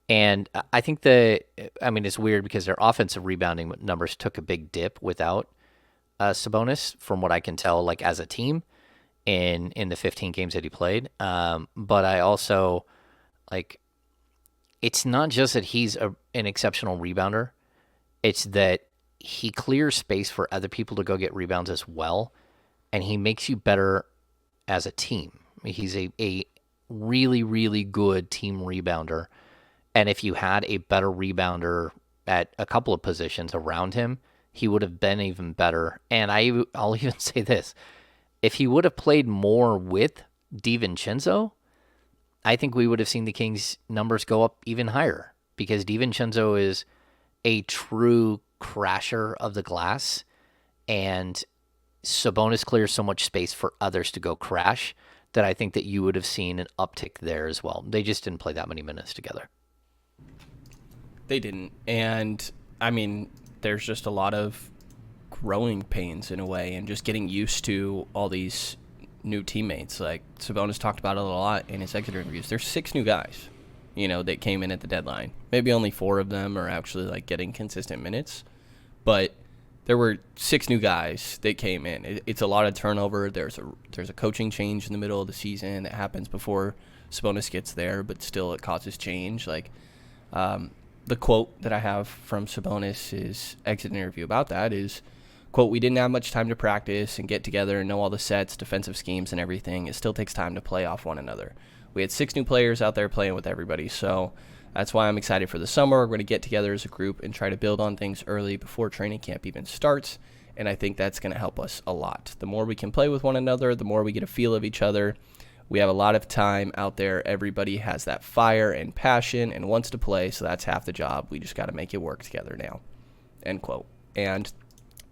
And I think it's weird because their offensive rebounding numbers took a big dip without Sabonis, from what I can tell, like as a team in the 15 games that he played. But I also like it's not just that he's an exceptional rebounder; it's that he clears space for other people to go get rebounds as well, and he makes you better as a team. He's a really, really good team rebounder. And if you had a better rebounder at a couple of positions around him, he would have been even better. And I'll even say this. If he would have played more with DiVincenzo, I think we would have seen the Kings' numbers go up even higher because DiVincenzo is a true crasher of the glass, and Sabonis clears so much space for others to go crash that I think that you would have seen an uptick there as well. They just didn't play that many minutes together. They didn't. And, I mean, there's just a lot of growing pains in a way and just getting used to all these new teammates. Like, Sabonis talked about it a lot in his exit interviews. There's 6 new guys, that came in at the deadline. Maybe only 4 of them are actually, like, getting consistent minutes. But there were 6 new guys that came in. It's a lot of turnover. There's a coaching change in the middle of the season that happens before Sabonis gets there, but still it causes change. Like, the quote that I have from Sabonis' exit interview about that is, quote, "We didn't have much time to practice and get together and know all the sets, defensive schemes, and everything. It still takes time to play off one another. We had 6 new players out there playing with everybody, so that's why I'm excited for the summer. We're going to get together as a group and try to build on things early before training camp even starts, and I think that's going to help us a lot. The more we can play with one another, the more we get a feel of each other. We have a lot of time out there. Everybody has that fire and passion and wants to play, so that's half the job. We just got to make it work together now," end quote. And,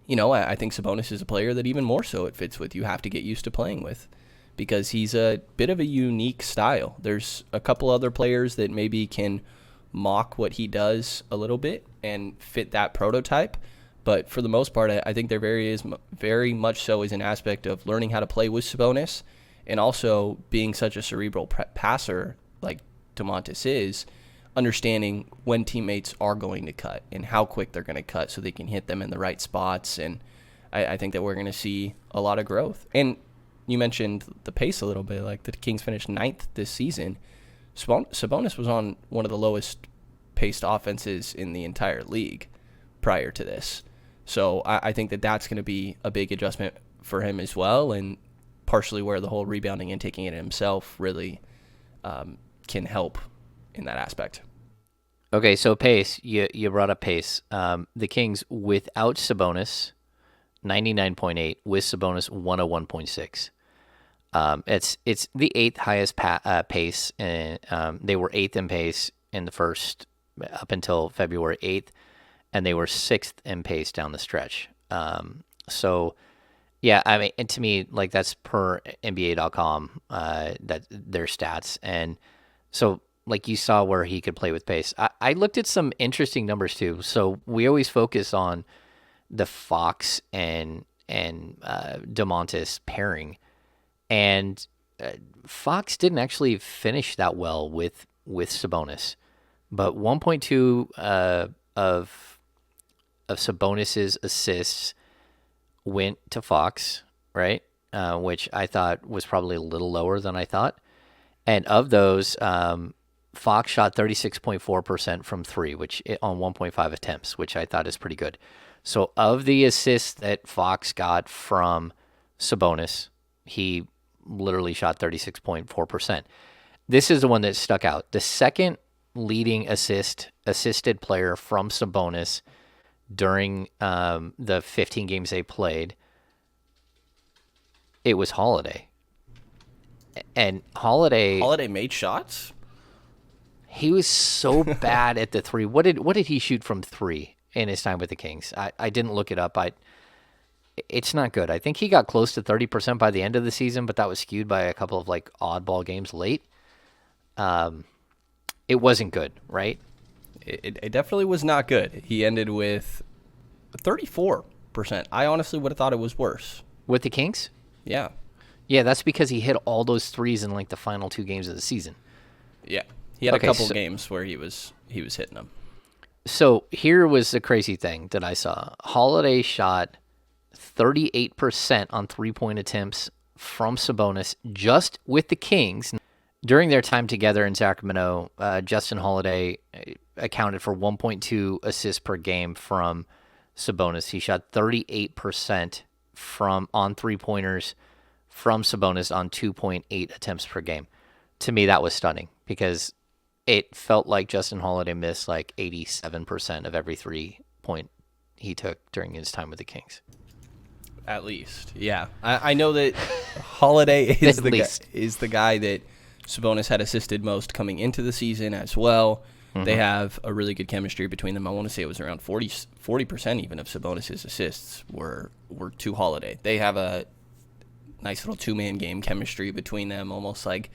I think Sabonis is a player that even more so it fits with. You have to get used to playing with because he's a bit of a unique style. There's a couple other players that maybe can mock what he does a little bit and fit that prototype. But for the most part, I think there very much so is an aspect of learning how to play with Sabonis and also being such a cerebral passer like Domantas is, understanding when teammates are going to cut and how quick they're going to cut so they can hit them in the right spots. And I think that we're going to see a lot of growth. And you mentioned the pace a little bit. Like the Kings finished 9th this season. Sabonis was on one of the lowest paced offenses in the entire league prior to this. So I think that that's going to be a big adjustment for him as well, and partially where the whole rebounding and taking it himself really can help in that aspect. Okay, so pace, you brought up pace. The Kings without Sabonis, 99.8, with Sabonis, 101.6. It's the 8th highest pace, and they were 8th in pace in the first up until February 8th, and they were 6th in pace down the stretch. So, yeah, I mean, and to me, like that's per NBA.com, that their stats, and so like you saw where he could play with pace. I looked at some interesting numbers too. So we always focus on the Fox and Domantas pairing, and Fox didn't actually finish that well with Sabonis, but 1.2 of Sabonis's assists went to Fox, right? Which I thought was probably a little lower than I thought. And of those, Fox shot 36.4% from 3, which on 1.5 attempts, which I thought is pretty good. So of the assists that Fox got from Sabonis, he literally shot 36.4%. This is the one that stuck out. The second leading assisted player from Sabonis during the 15 games they played, it was Holiday. And Holiday made shots? He was so bad at the 3. What did he shoot from 3 in his time with the Kings? I didn't look it up. It's not good. I think he got close to 30% by the end of the season, but that was skewed by a couple of like oddball games late. It wasn't good, right? It definitely was not good. He ended with 34%. I honestly would have thought it was worse. With the Kings? Yeah. Yeah, that's because he hit all those threes in like the final 2 games of the season. Yeah. He had a couple games where he was hitting them. So here was the crazy thing that I saw. Holiday shot 38% on three-point attempts from Sabonis just with the Kings. During their time together in Sacramento, Justin Holiday accounted for 1.2 assists per game from Sabonis. He shot 38% on three-pointers from Sabonis on 2.8 attempts per game. To me, that was stunning because it felt like Justin Holiday missed like 87% of every 3-point he took during his time with the Kings. At least, yeah. I know that Holiday is the guy that Sabonis had assisted most coming into the season as well. Mm-hmm. They have a really good chemistry between them. I want to say it was around 40% even of Sabonis' assists were to Holiday. They have a nice little two-man game chemistry between them, almost like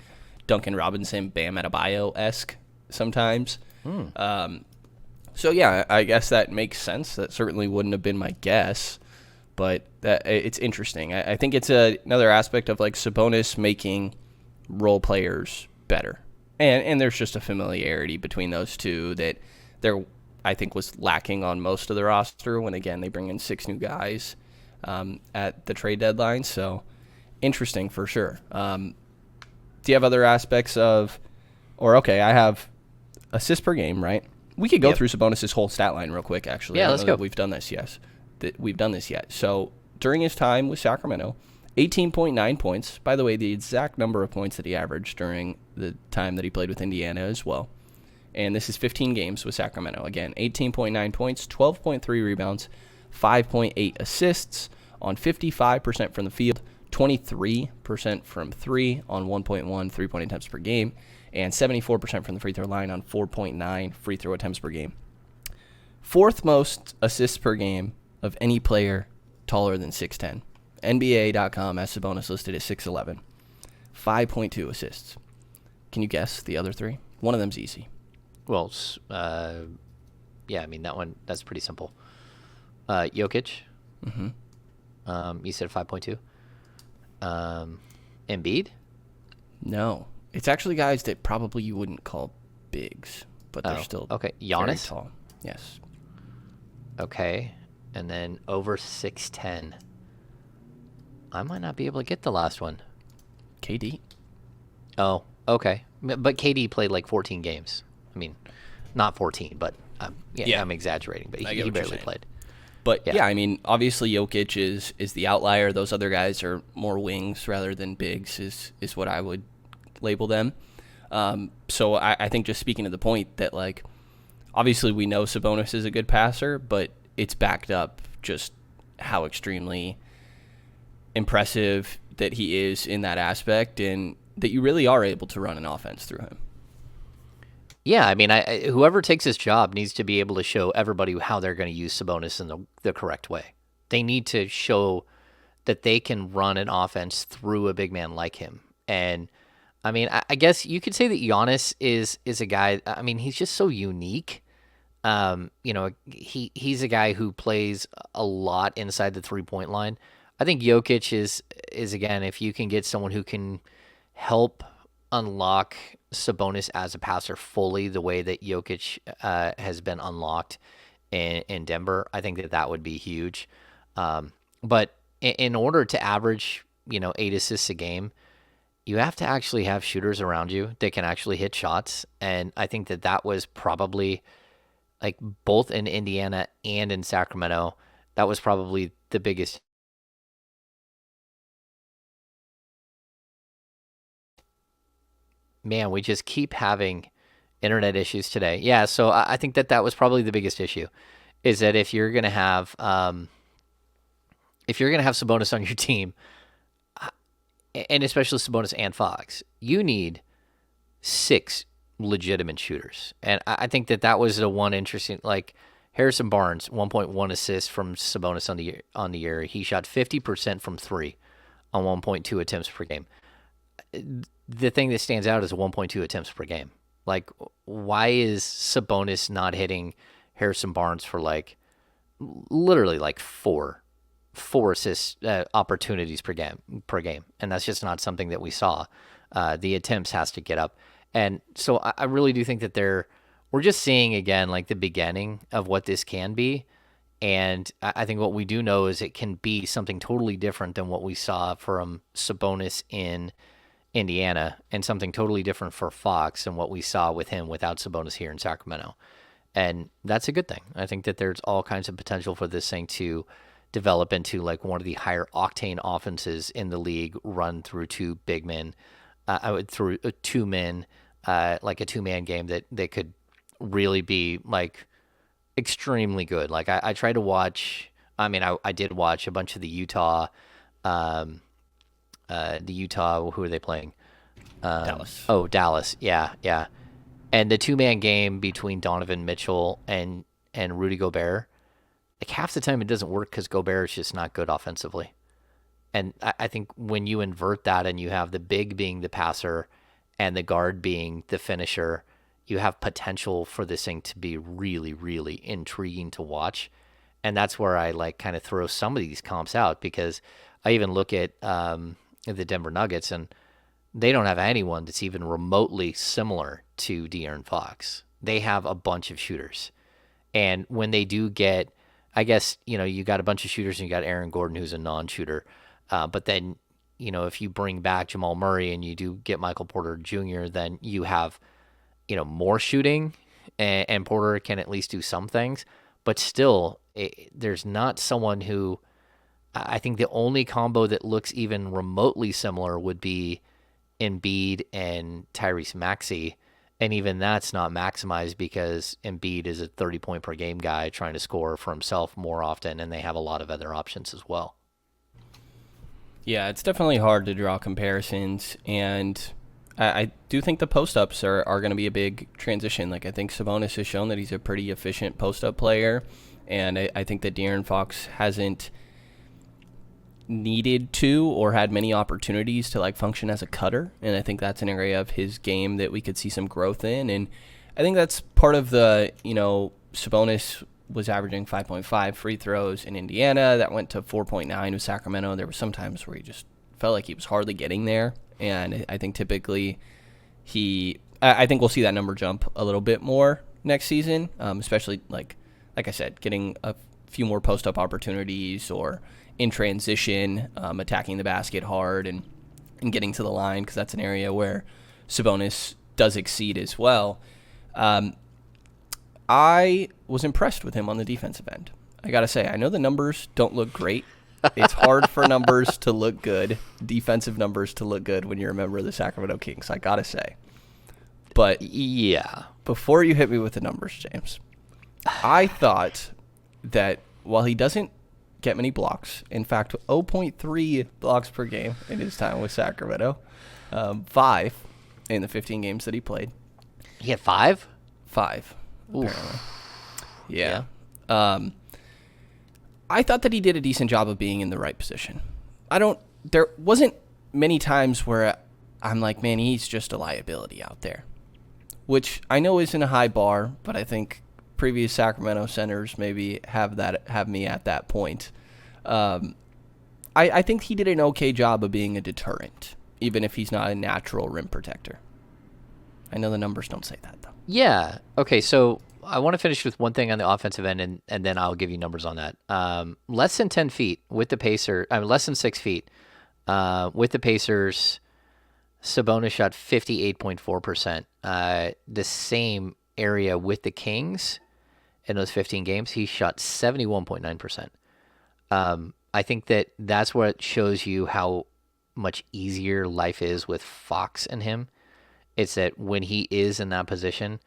Duncan Robinson, Bam Adebayo-esque sometimes. So, yeah, I guess that makes sense. That certainly wouldn't have been my guess, but it's interesting. I think it's another aspect of like Sabonis making role players better. And there's just a familiarity between those two that I think was lacking on most of the roster when, again, they bring in 6 new guys at the trade deadline. So, interesting for sure. Do you have other aspects of, I have assists per game, right? We could go through Sabonis' whole stat line real quick, actually. Yeah, let's go. We've done this, yes. We've done this yet. So, during his time with Sacramento, 18.9 points. By the way, the exact number of points that he averaged during the time that he played with Indiana as well. And this is 15 games with Sacramento. Again, 18.9 points, 12.3 rebounds, 5.8 assists on 55% from the field, 23% from 3 on 1.1 3-point attempts per game, and 74% from the free throw line on 4.9 free throw attempts per game. 4th most assists per game of any player taller than 6'10". NBA.com has Sabonis listed at 6'11". 5.2 assists. Can you guess the other 3? One of them's easy. Well, that's pretty simple. Jokic. Mm-hmm. You said 5.2. Embiid? No. It's actually guys that probably you wouldn't call bigs, but they're still Giannis? very tall. Yes. Okay. And then over 6'10". I might not be able to get the last one. KD. Oh, okay. But KD played like 14 games. I mean, not 14, but I'm exaggerating, but he barely played. But yeah, I mean, obviously Jokic is the outlier. Those other guys are more wings rather than bigs is what I would label them. So I think just speaking to the point that, like, obviously we know Sabonis is a good passer, but it's backed up just how extremely impressive that he is in that aspect and that you really are able to run an offense through him. Yeah, I mean, whoever takes this job needs to be able to show everybody how they're going to use Sabonis in the correct way. They need to show that they can run an offense through a big man like him. And, I mean, I guess you could say that Giannis is a guy, I mean, he's just so unique. He's a guy who plays a lot inside the three-point line. I think Jokic is again, if you can get someone who can help unlock Sabonis as a passer fully the way that Jokic has been unlocked in Denver, I think that would be huge. But in order to average, 8 assists a game, you have to actually have shooters around you that can actually hit shots. And I think that was probably, like, both in Indiana and in Sacramento, that was probably the biggest. Man, we just keep having internet issues today. Yeah, so I think that was probably the biggest issue, is that if you're gonna have Sabonis on your team, and especially Sabonis and Fox, you need 6 legitimate shooters. And I think that was the one interesting, like Harrison Barnes, 1.1 assists from Sabonis on the year. He shot 50% from 3 on 1.2 attempts per game. The thing that stands out is 1.2 attempts per game. Like, why is Sabonis not hitting Harrison Barnes for literally 4 assist opportunities per game? And that's just not something that we saw. The attempts has to get up. And so I really do think that we're just seeing again, like, the beginning of what this can be. And I think what we do know is it can be something totally different than what we saw from Sabonis in Indiana, and something totally different for Fox than what we saw with him without Sabonis here in Sacramento. And that's a good thing. I think that there's all kinds of potential for this thing to develop into like one of the higher octane offenses in the league, run through two big men, through two men, like a two-man game that could really be like extremely good. Like I tried to watch. I mean, I did watch a bunch of the Utah. Who are they playing? Dallas. Oh, Dallas. Yeah, yeah. And the two-man game between Donovan Mitchell and Rudy Gobert, like half the time it doesn't work because Gobert is just not good offensively. And I think when you invert that and you have the big being the passer and the guard being the finisher, you have potential for this thing to be really, really intriguing to watch. And that's where I like kind of throw some of these comps out, because I even look at the Denver Nuggets, and they don't have anyone that's even remotely similar to De'Aaron Fox. They have a bunch of shooters. And when they do get, I guess, you got a bunch of shooters and you got Aaron Gordon, who's a non-shooter. But then, if you bring back Jamal Murray and you do get Michael Porter Jr., then you have, more shooting, and Porter can at least do some things. But still, there's not someone who, I think the only combo that looks even remotely similar would be Embiid and Tyrese Maxey. And even that's not maximized because Embiid is a 30-point per game guy trying to score for himself more often, and they have a lot of other options as well. Yeah, it's definitely hard to draw comparisons, and I do think the post-ups are going to be a big transition. Like, I think Sabonis has shown that he's a pretty efficient post-up player, and I think that De'Aaron Fox hasn't needed to or had many opportunities to like function as a cutter, and I think that's an area of his game that we could see some growth in. And I think that's part of the, Sabonis was averaging 5.5 free throws in Indiana. That went to 4.9 with Sacramento. There were some times where he just felt like he was hardly getting there. And I think typically I think we'll see that number jump a little bit more next season, especially like I said, getting a few more post-up opportunities or in transition, attacking the basket hard and getting to the line, because that's an area where Sabonis does exceed as well. I was impressed with him on the defensive end. I got to say, I know the numbers don't look great. It's hard for numbers to look good, defensive numbers to look good when you're a member of the Sacramento Kings, I got to say. But yeah, before you hit me with the numbers, James, I thought that while he doesn't get many blocks, in fact, 0.3 blocks per game in his time with Sacramento, 5 in the 15 games that he played. He had 5? 5, apparently. Yeah. I thought that he did a decent job of being in the right position. There wasn't many times where I'm like, man, he's just a liability out there, which I know isn't a high bar, but I think previous Sacramento centers maybe have me at that point. I think he did an okay job of being a deterrent, even if he's not a natural rim protector. I know the numbers don't say that, though. Yeah. Okay, so I want to finish with one thing on the offensive end, and then I'll give you numbers on that. Less than 10 feet with the Pacers. Less than 6 feet with the Pacers. Sabonis shot 58.4%. The same area with the Kings in those 15 games, he shot 71.9%. I think that's what shows you how much easier life is with Fox and him. It's that when he is in that position,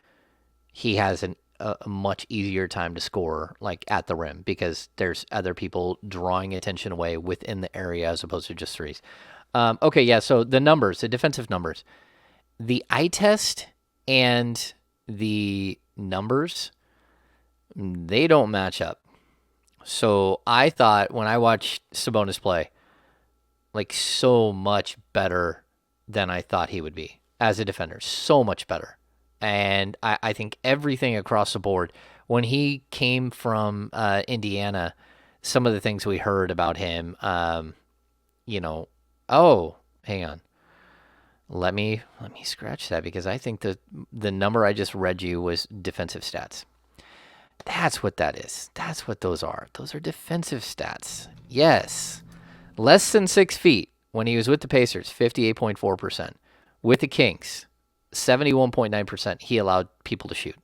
he has a much easier time to score, like at the rim, because there's other people drawing attention away within the area as opposed to just threes. Okay, yeah, so the numbers, the defensive numbers. The eye test and the numbers, they don't match up. So I thought when I watched Sabonis play, like so much better than I thought he would be as a defender. So much better. And I think everything across the board, when he came from Indiana, some of the things we heard about him, oh, hang on. Let me scratch that, because I think the number I just read you was defensive stats. That's what that is. That's what those are. Those are defensive stats. Yes. Less than 6 feet when he was with the Pacers, 58.4%. With the Kings, 71.9%. He allowed people to shoot.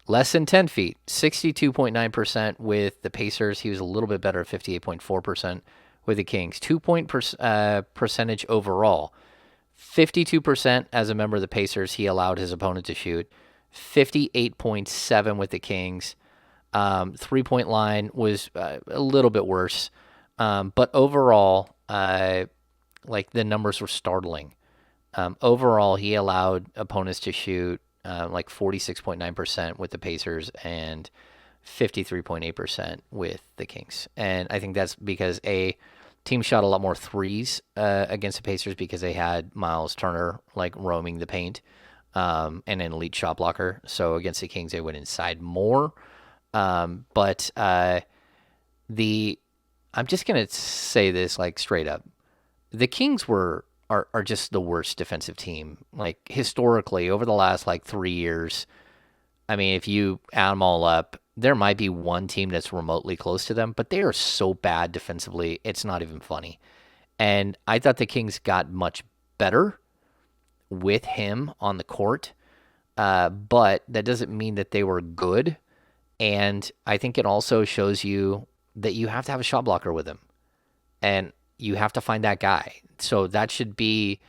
Less than 10 feet, 62.9% with the Pacers. He was a little bit better at 58.4% with the Kings. 2-point percentage overall. 52% as a member of the Pacers, he allowed his opponent to shoot. 58.7 with the Kings. 3-point line was a little bit worse. But overall, like the numbers were startling. Overall, he allowed opponents to shoot like 46.9% with the Pacers and 53.8% with the Kings. And I think that's because team shot a lot more threes against the Pacers because they had Miles Turner like roaming the paint and an elite shot blocker. So against the Kings, they went inside more. But I'm just gonna say this like straight up: the Kings are just the worst defensive team. Like historically, over the last like 3 years, I mean, if you add them all up, there might be one team that's remotely close to them, but they are so bad defensively, it's not even funny. And I thought the Kings got much better with him on the court, but that doesn't mean that they were good. And I think it also shows you that you have to have a shot blocker with him, and you have to find that guy. So that should be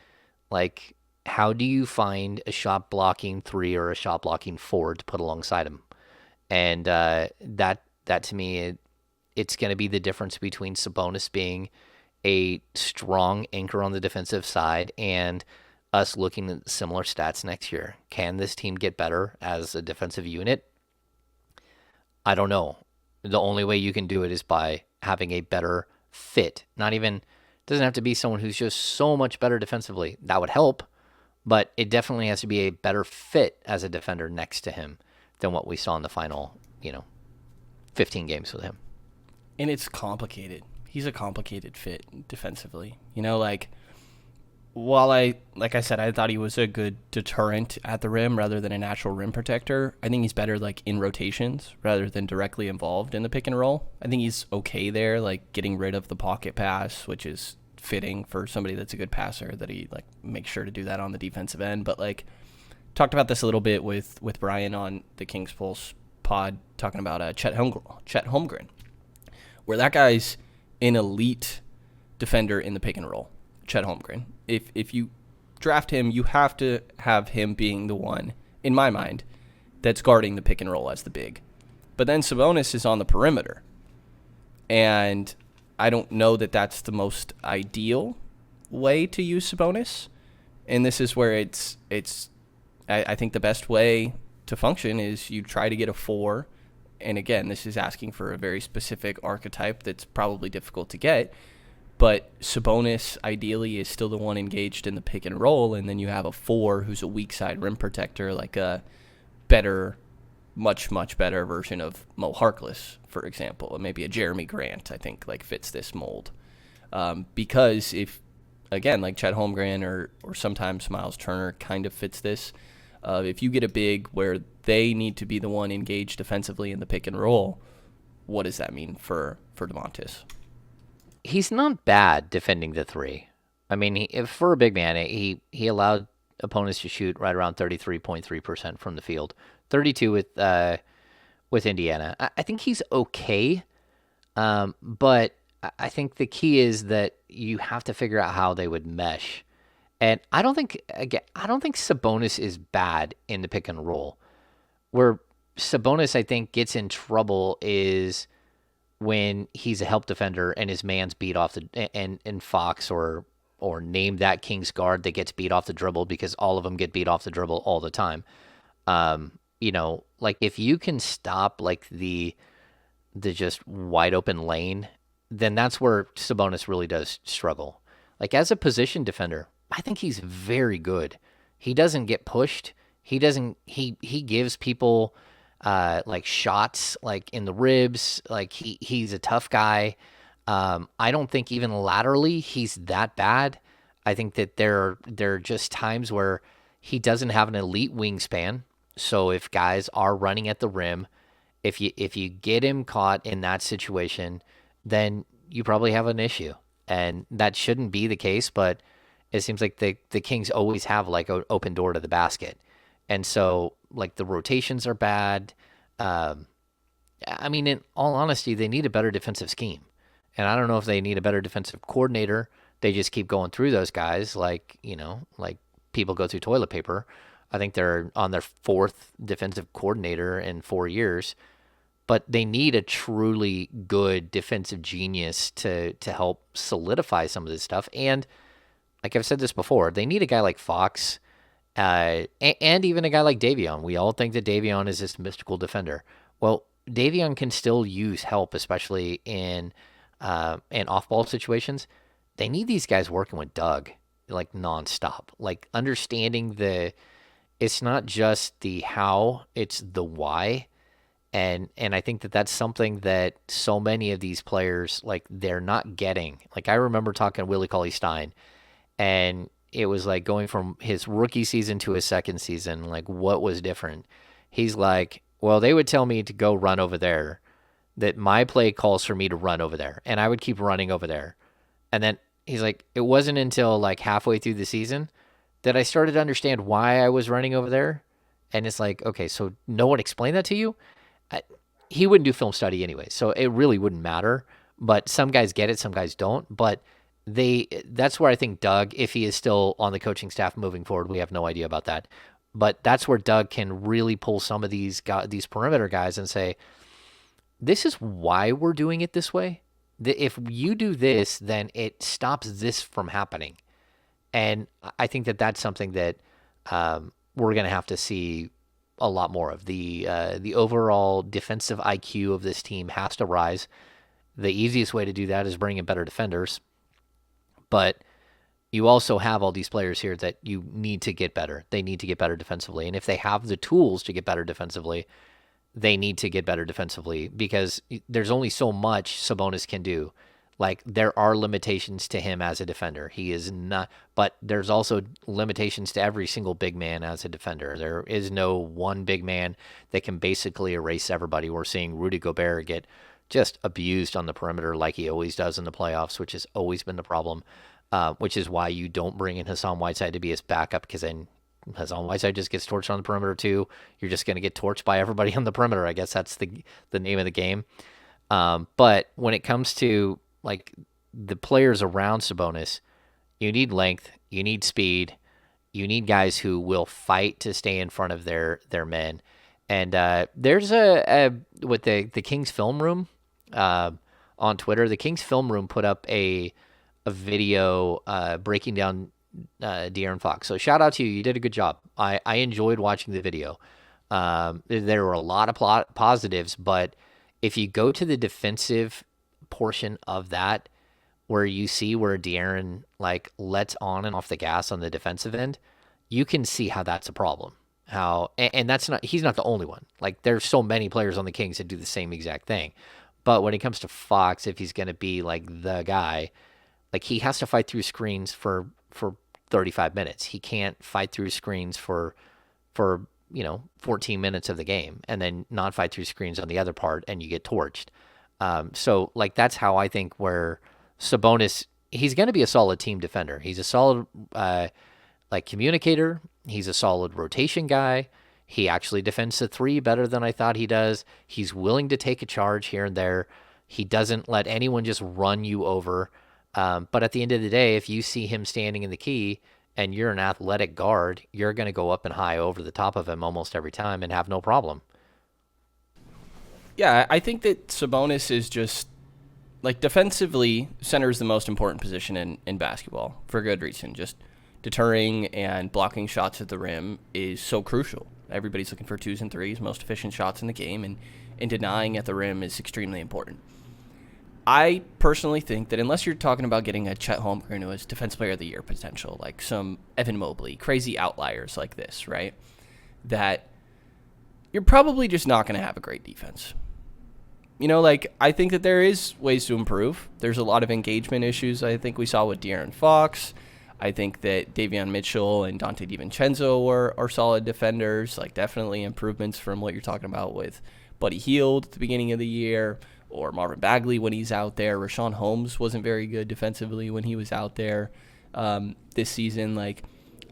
like, how do you find a shot blocking 3 or a shot blocking 4 to put alongside him? And that to me, it's going to be the difference between Sabonis being a strong anchor on the defensive side and us looking at similar stats next year. Can this team get better as a defensive unit? I don't know. The only way you can do it is by having a better fit. Doesn't have to be someone who's just so much better defensively. That would help, but it definitely has to be a better fit as a defender next to him than what we saw in the final, 15 games with him. And it's complicated. He's a complicated fit defensively. While like I said, I thought he was a good deterrent at the rim rather than a natural rim protector, I think he's better like in rotations rather than directly involved in the pick and roll. I think he's okay there, like getting rid of the pocket pass, which is fitting for somebody that's a good passer, that he like makes sure to do that on the defensive end. But like, talked about this a little bit with Brian on the Kings Pulse pod, talking about Chet Holmgren, where that guy's an elite defender in the pick and roll. Chet Holmgren. If you draft him, you have to have him being the one, in my mind, that's guarding the pick and roll as the big. But then Sabonis is on the perimeter. And I don't know that that's the most ideal way to use Sabonis. And this is where I think the best way to function is you try to get a 4. And again, this is asking for a very specific archetype that's probably difficult to get. But Sabonis, ideally, is still the one engaged in the pick and roll, and then you have a 4 who's a weak side rim protector, like a better, much, much better version of Mo Harkless, for example. Maybe a Jeremy Grant, I think, like fits this mold. Because if, again, like Chet Holmgren or sometimes Miles Turner kind of fits this, if you get a big where they need to be the one engaged defensively in the pick and roll, what does that mean for Domantas? He's not bad defending the 3. I mean, for a big man, he allowed opponents to shoot right around 33.3% from the field, 32 with Indiana. I think he's okay, but I think the key is that you have to figure out how they would mesh. And I don't think Sabonis is bad in the pick and roll. Where Sabonis, I think, gets in trouble is when he's a help defender and his man's beat off and Fox or name that Kings guard that gets beat off the dribble, because all of them get beat off the dribble all the time. Like if you can stop like the just wide open lane, then that's where Sabonis really does struggle. Like as a position defender, I think he's very good. He doesn't get pushed. He gives people like shots like in the ribs. Like he's a tough guy. I don't think even laterally he's that bad. I think that there are just times where he doesn't have an elite wingspan. So if guys are running at the rim, If you get him caught in that situation, then you probably have an issue, and that shouldn't be the case. But it seems like the Kings always have like an open door to the basket, and so like the rotations are bad. Um, I mean, in all honesty, they need a better defensive scheme, and I don't know if they need a better defensive coordinator. They just keep going through those guys like like people go through toilet paper. I think they're on their fourth defensive coordinator in 4 years, but they need a truly good defensive genius to help solidify some of this stuff. And like I've said this before, they need a guy like Fox, and even a guy like Davion. We all think that Davion is this mystical defender. Well, Davion can still use help, especially in off-ball situations. They need these guys working with Doug like nonstop, like understanding it's not just the how, it's the why. And I think that that's something that so many of these players, like, they're not getting. Like, I remember talking to Willie Cauley-Stein, and it was like going from his rookie season to his second season, like, what was different? He's like, well, they would tell me to go run over there, that my play calls for me to run over there, and I would keep running over there. And then he's like, it wasn't until like halfway through the season that I started to understand why I was running over there. And it's like, okay, so no one explained that to you? He wouldn't do film study anyway, so it really wouldn't matter. But some guys get it, some guys don't. But that's where I think Doug, if he is still on the coaching staff moving forward, we have no idea about that. But that's where Doug can really pull some of these perimeter guys and say, this is why we're doing it this way. If you do this, then it stops this from happening. And I think that that's something that we're going to have to see a lot more of. The overall defensive IQ of this team has to rise. The easiest way to do that is bring in better defenders. But you also have all these players here that you need to get better. They need to get better defensively. And if they have the tools to get better defensively, they need to get better defensively, because there's only so much Sabonis can do. Like, there are limitations to him as a defender. He is not, but there's also limitations to every single big man as a defender. There is no one big man that can basically erase everybody. We're seeing Rudy Gobert get just abused on the perimeter like he always does in the playoffs, which has always been the problem, which is why you don't bring in Hassan Whiteside to be his backup, because then Hassan Whiteside just gets torched on the perimeter too. You're just going to get torched by everybody on the perimeter. I guess that's the name of the game. But when it comes to like the players around Sabonis, you need length, you need speed, you need guys who will fight to stay in front of their men. And there's with the Kings film room on Twitter. The Kings film room put up a video breaking down De'Aaron Fox. So shout out to you. You did a good job. I enjoyed watching the video. There were a lot of positives, but if you go to the defensive portion of that, where you see where De'Aaron like lets on and off the gas on the defensive end, you can see how that's a problem. And he's not the only one. Like, there's so many players on the Kings that do the same exact thing. But when it comes to Fox, if he's going to be like the guy, like, he has to fight through screens for 35 minutes. He can't fight through screens for 14 minutes of the game and then not fight through screens on the other part, and you get torched. So like, that's how I think where Sabonis, he's going to be a solid team defender. He's a solid like communicator. He's a solid rotation guy. He actually defends the three better than I thought he does. He's willing to take a charge here and there. He doesn't let anyone just run you over. But at the end of the day, if you see him standing in the key and you're an athletic guard, you're going to go up and high over the top of him almost every time and have no problem. Yeah, I think that Sabonis is just, like, defensively, center is the most important position in basketball for good reason. Just deterring and blocking shots at the rim is so crucial. Everybody's looking for twos and threes, most efficient shots in the game, and denying at the rim is extremely important. I personally think that unless you're talking about getting a Chet Holmgren who has Defensive Player of the Year potential, like some Evan Mobley, crazy outliers like this, right, that you're probably just not going to have a great defense. Like, I think that there is ways to improve. There's a lot of engagement issues I think we saw with De'Aaron Fox. I think that Davion Mitchell and Dante DiVincenzo are solid defenders, like definitely improvements from what you're talking about with Buddy Hield at the beginning of the year, or Marvin Bagley when he's out there. Rashawn Holmes wasn't very good defensively when he was out there this season. Like,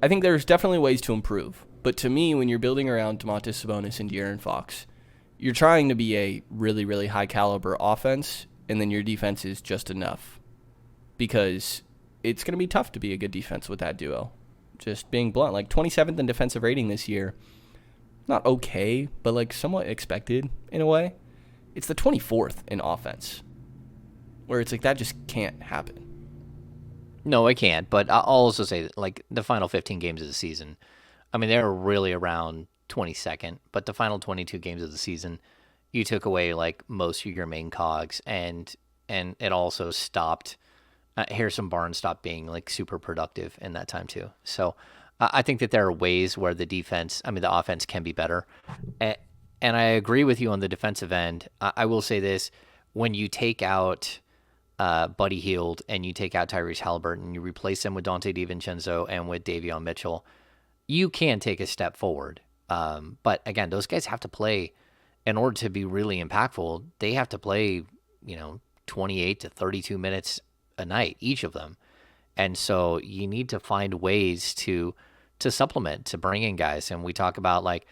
I think there's definitely ways to improve. But to me, when you're building around Domantas Sabonis and De'Aaron Fox, you're trying to be a really, really high-caliber offense, and then your defense is just enough. Because it's going to be tough to be a good defense with that duo. Just being blunt. Like, 27th in defensive rating this year. Not okay, but, like, somewhat expected in a way. It's the 24th in offense. Where it's like, that just can't happen. No, it can't. But I'll also say that, like, the final 15 games of the season, I mean, they're really around 22nd, but the final 22 games of the season, you took away like most of your main cogs, and it also stopped. Harrison Barnes stopped being like super productive in that time too. So I think that there are ways where the offense can be better, and I agree with you on the defensive end. I will say this: when you take out Buddy Hield and you take out Tyrese Halliburton, and you replace them with Dante DiVincenzo and with Davion Mitchell, you can take a step forward. But again, those guys have to play in order to be really impactful. They have to play, 28 to 32 minutes a night, each of them. And so you need to find ways to supplement, to bring in guys. And we talk about like,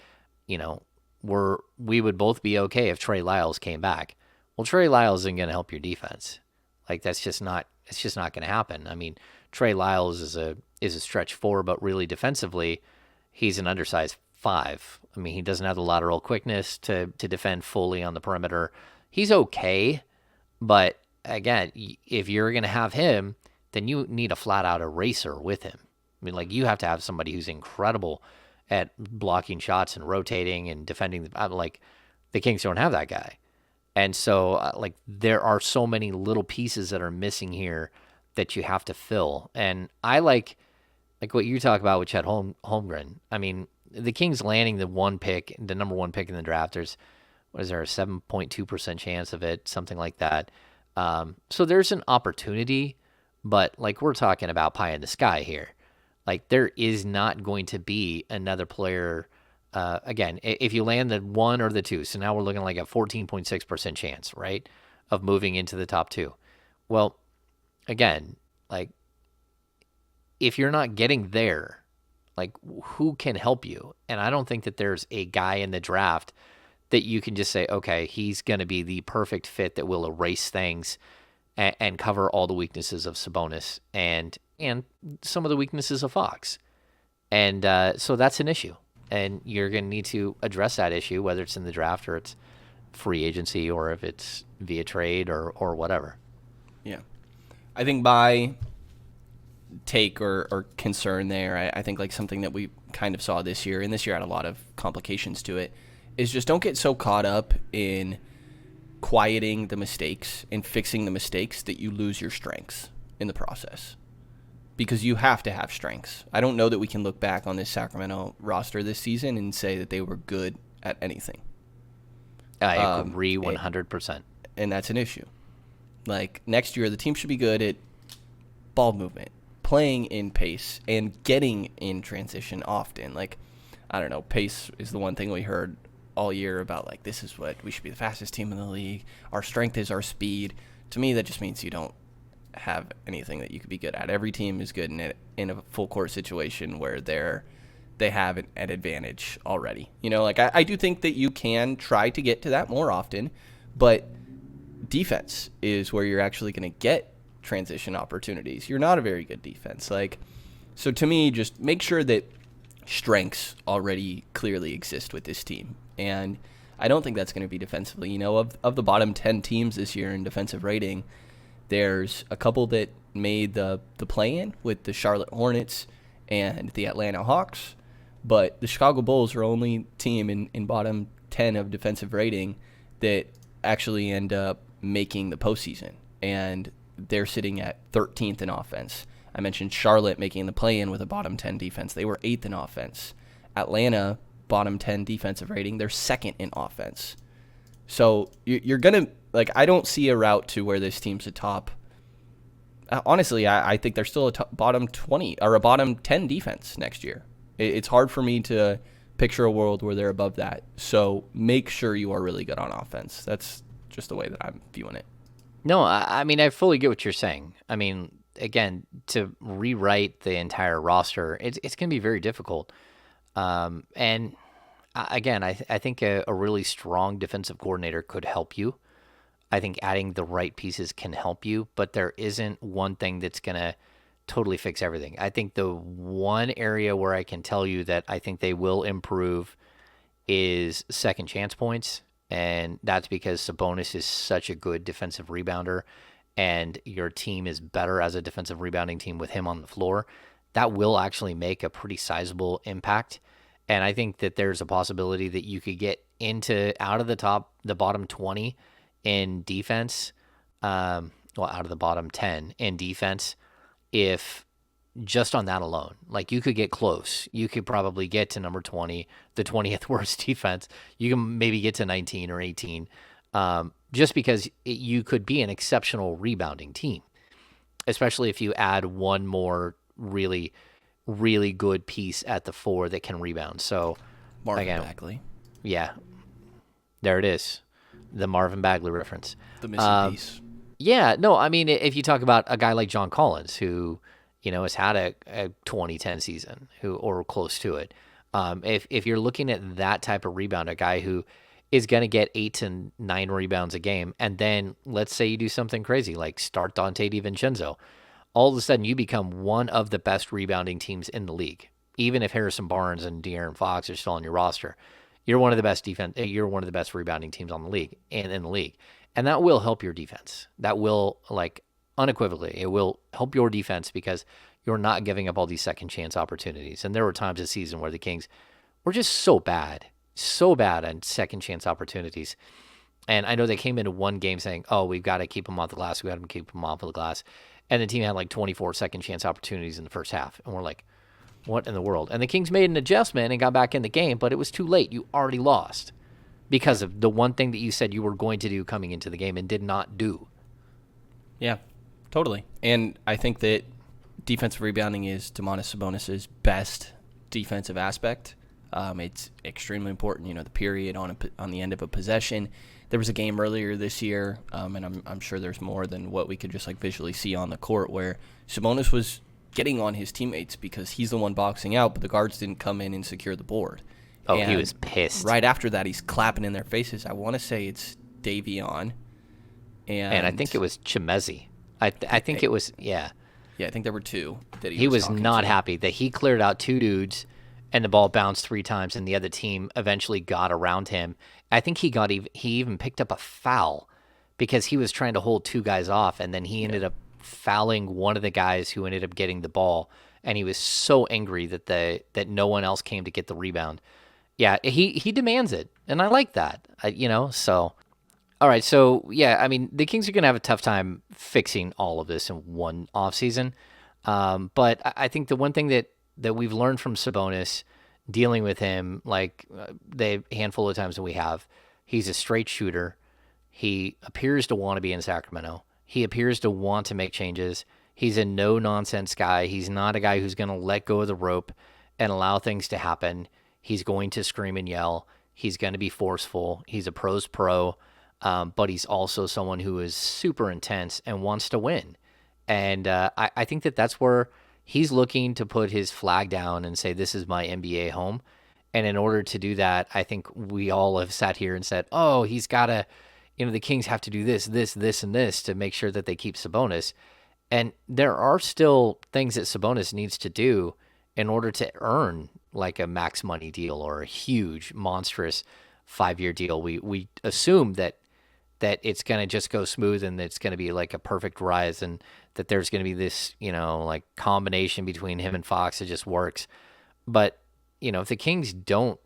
we would both be okay if Trey Lyles came back. Well, Trey Lyles isn't going to help your defense. Like it's just not going to happen. I mean, Trey Lyles is a stretch four, but really defensively, he's an undersized 5. I mean, he doesn't have the lateral quickness to defend fully on the perimeter. He's okay, but again, if you're going to have him, then you need a flat-out eraser with him. I mean, like, you have to have somebody who's incredible at blocking shots and rotating and defending. Like, the Kings don't have that guy. And so, there are so many little pieces that are missing here that you have to fill. And I like what you talk about with Chet Holmgren. I mean, the Kings landing the number one pick in the draft, there's, a 7.2% chance of it, something like that. So there's an opportunity, but like we're talking about pie in the sky here. Like there is not going to be another player. Again, if you land the 1 or the 2, so now we're looking like a 14.6% chance, right, of moving into the top 2. Well, again, like if you're not getting there, like who can help you? And I don't think that there's a guy in the draft that you can just say, okay, he's going to be the perfect fit that will erase things and cover all the weaknesses of Sabonis and some of the weaknesses of Fox. And so that's an issue. And you're going to need to address that issue, whether it's in the draft or it's free agency or if it's via trade or whatever. Yeah. I think my take or concern there, I think like something that we kind of saw this year, and this year had a lot of complications to it, is just don't get so caught up in quieting the mistakes and fixing the mistakes that you lose your strengths in the process. Because you have to have strengths. I don't know that we can look back on this Sacramento roster this season and say that they were good at anything. I agree 100%. And that's an issue. Like, next year, the team should be good at ball movement, playing in pace, and getting in transition often. Like, I don't know, pace is the one thing we heard all year about, like, this is what we should be the fastest team in the league. Our strength is our speed. To me, that just means you don't have anything that you could be good at. Every team is good in a full court situation where they have an advantage already. Like I do think that you can try to get to that more often, but defense is where you're actually going to get transition opportunities. You're not a very good defense. So to me, just make sure that strengths already clearly exist with this team. And I don't think that's going to be defensively. Of the bottom 10 teams this year in defensive rating, there's a couple that made the play-in with the Charlotte Hornets and the Atlanta Hawks, but the Chicago Bulls are only team in bottom 10 of defensive rating that actually end up making the postseason, and they're sitting at 13th in offense. I mentioned Charlotte making the play-in with a bottom 10 defense. They were 8th in offense. Atlanta, bottom 10 defensive rating, they're 2nd in offense. So you're going to, I don't see a route to where this team's a top, honestly, I think they're still a bottom 20 or a bottom 10 defense next year. It's hard for me to picture a world where they're above that. So make sure you are really good on offense. That's just the way that I'm viewing it. No, I mean, I fully get what you're saying. I mean, again, to rewrite the entire roster, it's going to be very difficult. And again, I think a really strong defensive coordinator could help you. I think adding the right pieces can help you, but there isn't one thing that's going to totally fix everything. I think the one area where I can tell you that I think they will improve is second chance points. And that's because Sabonis is such a good defensive rebounder, and your team is better as a defensive rebounding team with him on the floor. That will actually make a pretty sizable impact. And I think that there's a possibility that you could get out of the bottom 20 in defense, out of the bottom 10 in defense, if just on that alone. Like, you could get close. You could probably get to number 20, the 20th worst defense. You can maybe get to 19 or 18, just because you could be an exceptional rebounding team, especially if you add one more really, really good piece at the 4 that can rebound. So, Marvin Bagley. Yeah, there it is. The Marvin Bagley reference. The missing piece. Yeah, no, I mean, if you talk about a guy like John Collins, who, has had a 2010 season, or close to it. If you're looking at that type of rebound, a guy who is going to get 8 to 9 rebounds a game, and then let's say you do something crazy like start Dante DiVincenzo, all of a sudden you become one of the best rebounding teams in the league. Even if Harrison Barnes and De'Aaron Fox are still on your roster, you're one of the best You're one of the best rebounding teams on the league and in the league, and that will help your defense. That will, unequivocally, it will help your defense because you're not giving up all these second chance opportunities. And there were times this season where the Kings were just so bad on second chance opportunities. And I know they came into one game saying, "Oh, we've got to keep them off the glass. We got to keep them off of the glass." And the team had 24 second chance opportunities in the first half, and we're like, "What in the world?" And the Kings made an adjustment and got back in the game, but it was too late. You already lost because of the one thing that you said you were going to do coming into the game and did not do. Yeah, totally. And I think that defensive rebounding is Domantas Sabonis' best defensive aspect. It's extremely important, the period on the end of a possession. There was a game earlier this year, and I'm sure there's more than what we could just visually see on the court, where Sabonis was getting on his teammates because he's the one boxing out, but the guards didn't come in and secure the board. Oh, and he was pissed. Right after that, he's clapping in their faces. I want to say it's Davion. And I think it was Chimezi. I think it was, yeah. Yeah, I think there were two that he was not happy that he cleared out 2 dudes and the ball bounced 3 times and the other team eventually got around him. I think he even picked up a foul because he was trying to hold 2 guys off, and then he ended up fouling one of the guys who ended up getting the ball, and he was so angry that no one else came to get the rebound. Yeah, he demands it, and I like that. So all right, so yeah, I mean, the Kings are going to have a tough time fixing all of this in one offseason. But I think the one thing that we've learned from Sabonis, dealing with him, the handful of times that we have, he's a straight shooter. He appears to want to be in Sacramento. He appears to want to make changes. He's a no-nonsense guy. He's not a guy who's going to let go of the rope and allow things to happen. He's going to scream and yell. He's going to be forceful. He's a pro's pro. But he's also someone who is super intense and wants to win. And I think that's where he's looking to put his flag down and say, this is my NBA home. And in order to do that, I think we all have sat here and said, oh, he's got to, the Kings have to do this, and this to make sure that they keep Sabonis. And there are still things that Sabonis needs to do in order to earn a max money deal or a huge, monstrous 5-year deal. We assume that it's going to just go smooth and it's going to be a perfect rise and that there's going to be this, combination between him and Fox that just works. But, if the Kings don't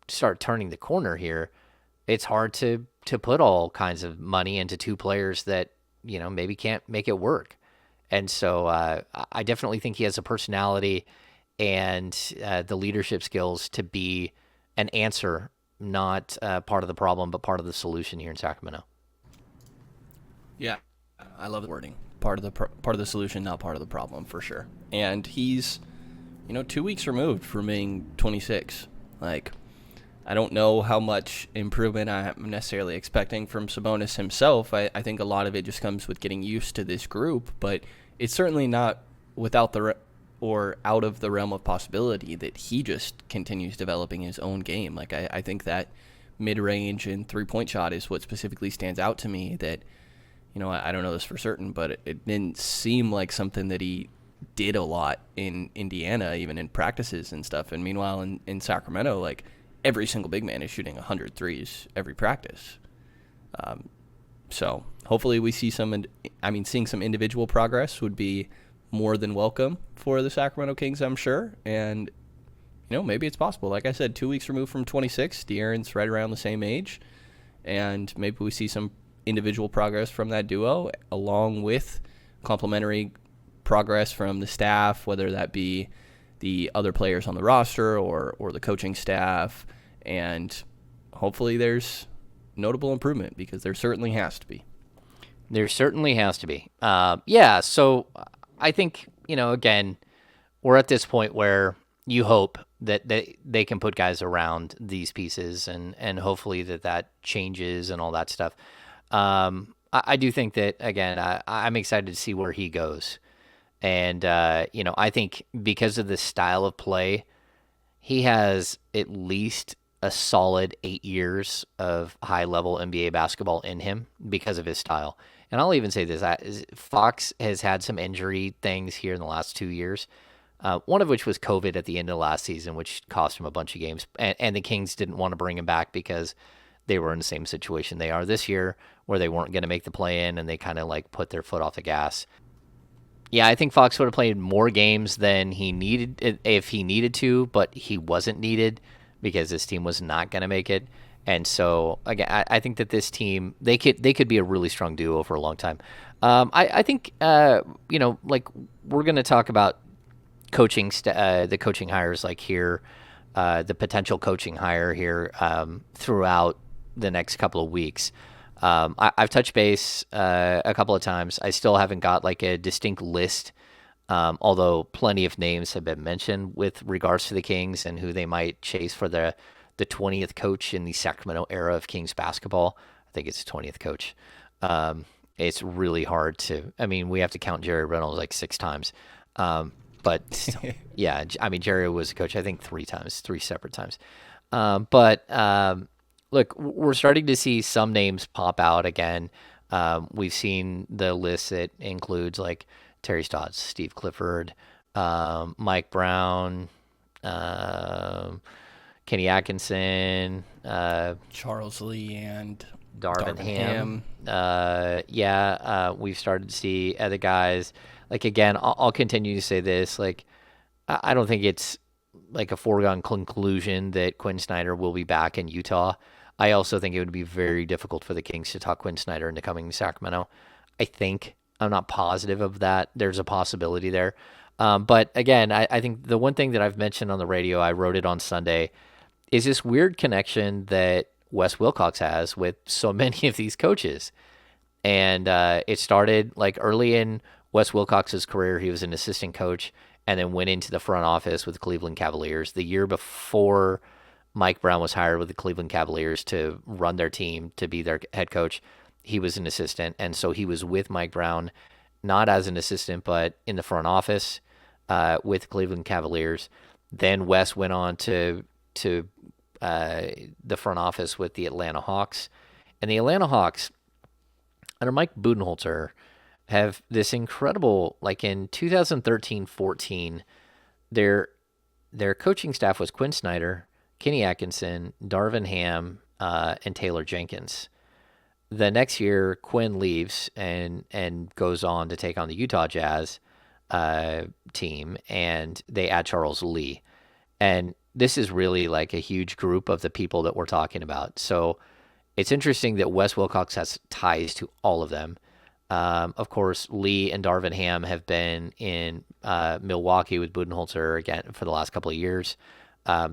start turning the corner here, it's hard to put all kinds of money into 2 players that, maybe can't make it work. And so I definitely think he has a personality and the leadership skills to be an answer, not part of the problem, but part of the solution here in Sacramento. Yeah, I love the wording. part of the solution, not part of the problem, for sure. And he's, 2 weeks removed from being 26. Like, I don't know how much improvement I'm necessarily expecting from Sabonis himself. I think a lot of it just comes with getting used to this group, but it's certainly not without or out of the realm of possibility that he just continues developing his own game. Like, I think that mid-range and three-point shot is what specifically stands out to me that, I don't know this for certain, but it didn't seem like something that he did a lot in Indiana, even in practices and stuff. And meanwhile, in Sacramento, like, every single big man is shooting 100 threes every practice. So hopefully we see seeing some individual progress would be more than welcome for the Sacramento Kings, I'm sure. And, maybe it's possible. Like I said, 2 weeks removed from 26, De'Aaron's right around the same age. And maybe we see some individual progress from that duo, along with complementary progress from the staff, whether that be the other players on the roster or the coaching staff. And hopefully there's notable improvement, because there certainly has to be. There certainly has to be. So I think, again, we're at this point where you hope that they can put guys around these pieces, and hopefully that changes and all that stuff. I do think that, again, I'm excited to see where he goes. And, I think because of the style of play, he has at least a solid 8 years of high-level NBA basketball in him because of his style. And I'll even say this, Fox has had some injury things here in the last 2 years, one of which was COVID at the end of last season, which cost him a bunch of games. And the Kings didn't want to bring him back because they were in the same situation they are this year, where they weren't going to make the play-in, and they kind of like put their foot off the gas. Yeah, I think Fox would have played more games than he needed if he needed to, but he wasn't needed because this team was not going to make it. And so, again, I think that this team, they could be a really strong duo for a long time. I think, like, we're going to talk about coaching, the coaching hires like here, the potential coaching hire here throughout the next couple of weeks. I've touched base a couple of times. I still haven't got like a distinct list, although plenty of names have been mentioned with regards to the Kings and who they might chase for the 20th coach in the Sacramento era of Kings basketball. I think it's the 20th coach. It's really hard to, we have to count Jerry Reynolds like 6 times. But yeah, Jerry was a coach, I think 3 separate times. Look, we're starting to see some names pop out again. We've seen the list that includes like Terry Stotts, Steve Clifford, Mike Brown, Kenny Atkinson, Charles Lee, and Darvin Ham. We've started to see other guys. Like, again, I'll continue to say this. Like, I don't think it's like a foregone conclusion that Quinn Snyder will be back in Utah. I also think it would be very difficult for the Kings to talk Quinn Snyder into coming to Sacramento. I'm not positive of that. There's a possibility there. But again, I think the one thing that I've mentioned on the radio, I wrote it on Sunday, is this weird connection that Wes Wilcox has with so many of these coaches. And it started like early in Wes Wilcox's career. He was an assistant coach and then went into the front office with the Cleveland Cavaliers. The year before Mike Brown was hired with the Cleveland Cavaliers to run their team, to be their head coach, he was an assistant. And so he was with Mike Brown, not as an assistant, but in the front office with Cleveland Cavaliers. Then Wes went on to the front office with the Atlanta Hawks. And the Atlanta Hawks, under Mike Budenholzer, have this incredible, like in 2013-14, their coaching staff was Quinn Snyder, Kenny Atkinson, Darvin Ham, and Taylor Jenkins. The next year, Quinn leaves and goes on to take on the Utah Jazz team, and they add Charles Lee. And this is really like a huge group of the people that we're talking about. So it's interesting that Wes Wilcox has ties to all of them. Of course, Lee and Darvin Ham have been in Milwaukee with Budenholzer again for the last couple of years.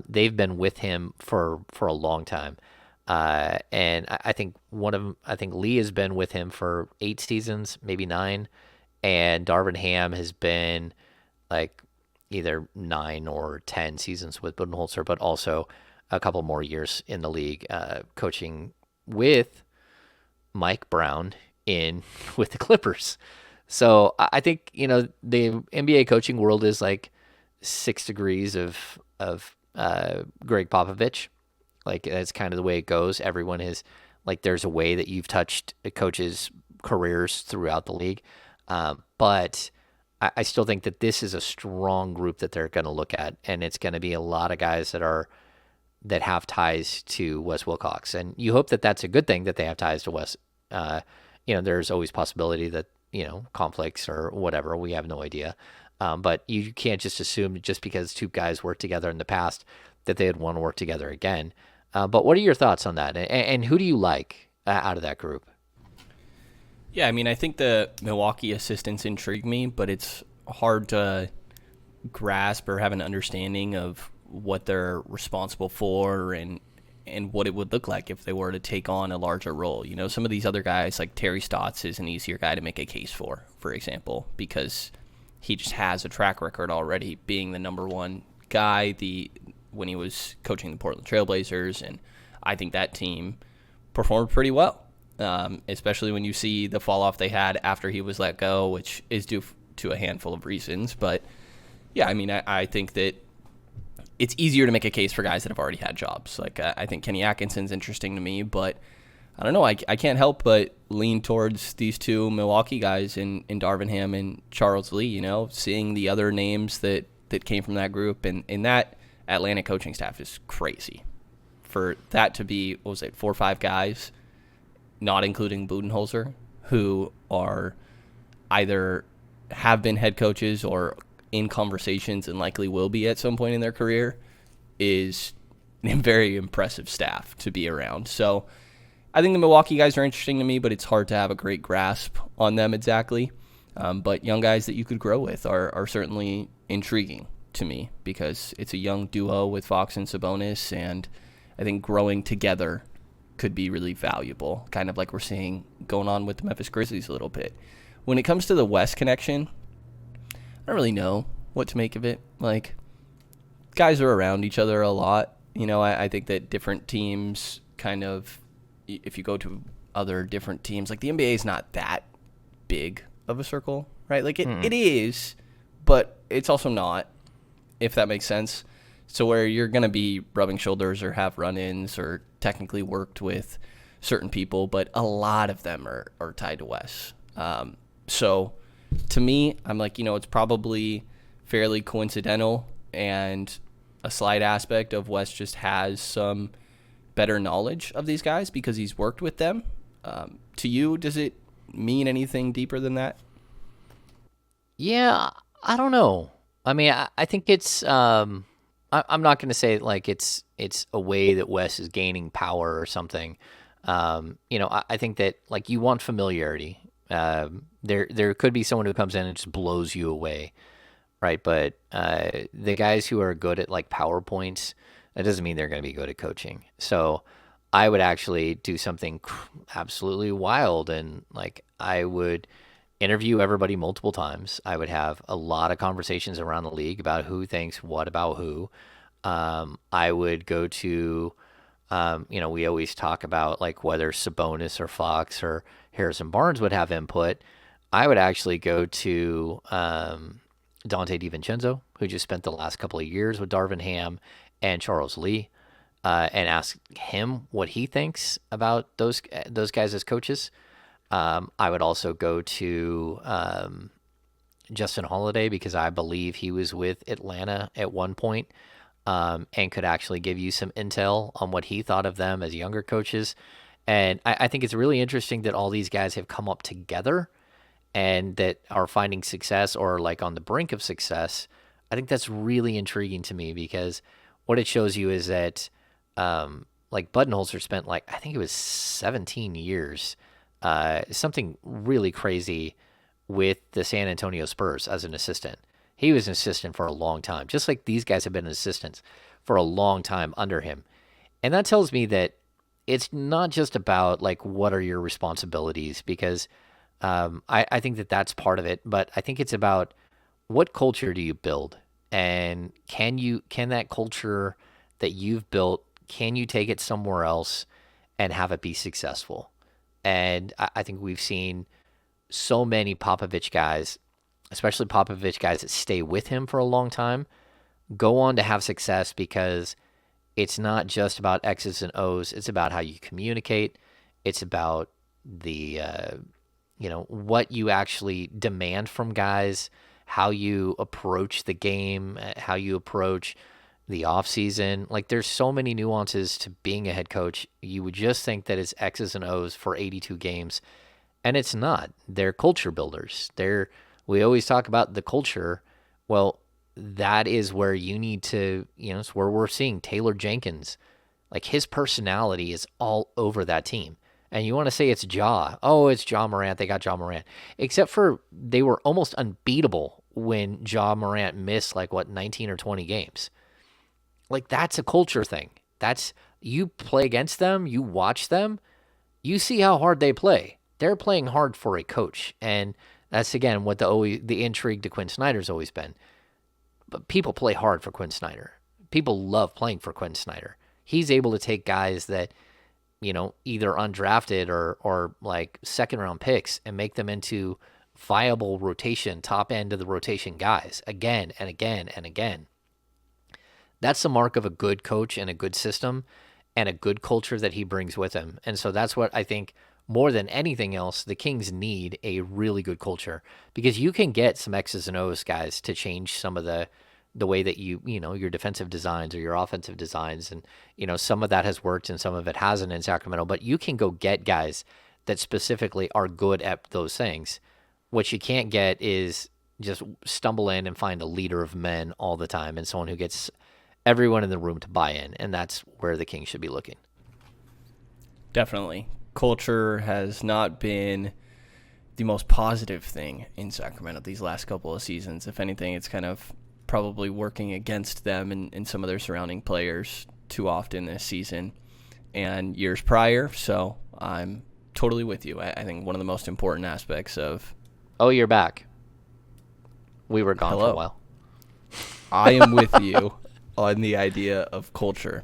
They've been with him for a long time. And I think Lee has been with him for 8 seasons, maybe 9. and Darvin Ham has been like either 9 or 10 seasons with Budenholzer, but also a couple more years in the league, coaching with Mike Brown in with the Clippers. So I think the NBA coaching world is like 6 degrees of Greg Popovich. Like that's kind of the way it goes. Everyone is like there's a way that you've touched a coach's careers throughout the league, but I still think that this is a strong group that they're going to look at, and it's going to be a lot of guys that have ties to Wes Wilcox, and you hope that that's a good thing that they have ties to Wes. There's always possibility that conflicts or whatever. We have no idea, but you can't just assume just because two guys worked together in the past that they'd want to work together again. But what are your thoughts on that, and who do you like out of that group? Yeah, I mean, I think the Milwaukee assistants intrigue me, but it's hard to grasp or have an understanding of what they're responsible for and what it would look like if they were to take on a larger role. Some of these other guys, like Terry Stotts, is an easier guy to make a case for example, because he just has a track record already being the number one guy when he was coaching the Portland Trailblazers, and I think that team performed pretty well. Especially when you see the fall off they had after he was let go, which is due to a handful of reasons. But yeah, I mean, I think that it's easier to make a case for guys that have already had jobs. Like I think Kenny Atkinson's interesting to me, but I don't know. I can't help but lean towards these two Milwaukee guys in Darvin Ham and Charles Lee. Seeing the other names that came from that group and that Atlanta coaching staff is crazy. For that to be, 4 or 5 guys, not including Budenholzer, who are either have been head coaches or in conversations and likely will be at some point in their career, is a very impressive staff to be around. So I think the Milwaukee guys are interesting to me, but it's hard to have a great grasp on them exactly. But young guys that you could grow with are certainly intriguing to me because it's a young duo with Fox and Sabonis, and I think growing together could be really valuable, kind of like we're seeing going on with the Memphis Grizzlies a little bit. When it comes to the West connection, I don't really know what to make of it. Like, guys are around each other a lot. I think that different teams kind of, if you go to other different teams, like the NBA is not that big of a circle, right? Like it is, but it's also not, if that makes sense. So where you're going to be rubbing shoulders or have run-ins or technically worked with certain people, but a lot of them are tied to Wes. So to me, I'm like, it's probably fairly coincidental and a slight aspect of Wes just has some better knowledge of these guys because he's worked with them. To you, does it mean anything deeper than that? Yeah, I don't know. I mean, I think it's I'm not going to say like it's a way that Wes is gaining power or something. I think that like you want familiarity. There could be someone who comes in and just blows you away, right? But the guys who are good at like PowerPoints, that doesn't mean they're going to be good at coaching. So I would actually do something absolutely wild, and like I would interview everybody multiple times. I would have a lot of conversations around the league about who thinks what about who. I would go to, we always talk about like whether Sabonis or Fox or Harrison Barnes would have input. I would actually go to Dante DiVincenzo, who just spent the last couple of years with Darvin Ham and Charles Lee, and ask him what he thinks about those guys as coaches. I would also go to Justin Holiday because I believe he was with Atlanta at one point, and could actually give you some intel on what he thought of them as younger coaches. And I think it's really interesting that all these guys have come up together and that are finding success or like on the brink of success. I think that's really intriguing to me because what it shows you is that like Budenholzer spent like, I think it was 17 years, something really crazy with the San Antonio Spurs as an assistant. He was an assistant for a long time, just like these guys have been assistants for a long time under him. And that tells me that it's not just about like what are your responsibilities, because I think that that's part of it, but I think it's about what culture do you build, and can that culture that you've built, can you take it somewhere else and have it be successful? And I think we've seen so many Popovich guys, especially Popovich guys that stay with him for a long time, go on to have success because it's not just about X's and O's. It's about how you communicate. It's about the what you actually demand from guys, how you approach the game, how you approach the off season. Like there's so many nuances to being a head coach. You would just think that it's X's and O's for 82 games, and it's not. They're culture builders. We always talk about the culture. Well, that is where you need to, it's where we're seeing Taylor Jenkins. Like his personality is all over that team. And you want to say it's Ja. Oh, it's Ja Morant. They got Ja Morant. Except for they were almost unbeatable when Ja Morant missed 19 or 20 games. Like that's a culture thing. You play against them, you watch them, you see how hard they play. They're playing hard for a coach. And that's, again, what the intrigue to Quinn Snyder's always been. But people play hard for Quinn Snyder. People love playing for Quinn Snyder. He's able to take guys that, either undrafted or second round picks and make them into viable rotation, top end of the rotation guys again and again and again. That's the mark of a good coach and a good system and a good culture that he brings with him. And so that's what I think more than anything else, the Kings need a really good culture, because you can get some X's and O's guys to change some of the way that your defensive designs or your offensive designs. And, some of that has worked and some of it hasn't in Sacramento, but you can go get guys that specifically are good at those things. What you can't get is just stumble in and find a leader of men all the time and someone who gets everyone in the room to buy in. And that's where the Kings should be looking. Definitely. Culture has not been the most positive thing in Sacramento these last couple of seasons. If anything, it's kind of probably working against them and some of their surrounding players too often this season and years prior. So I'm totally with you. I think one of the most important aspects of... Oh, you're back. We were gone Hello. for a while. I am with you on the idea of culture.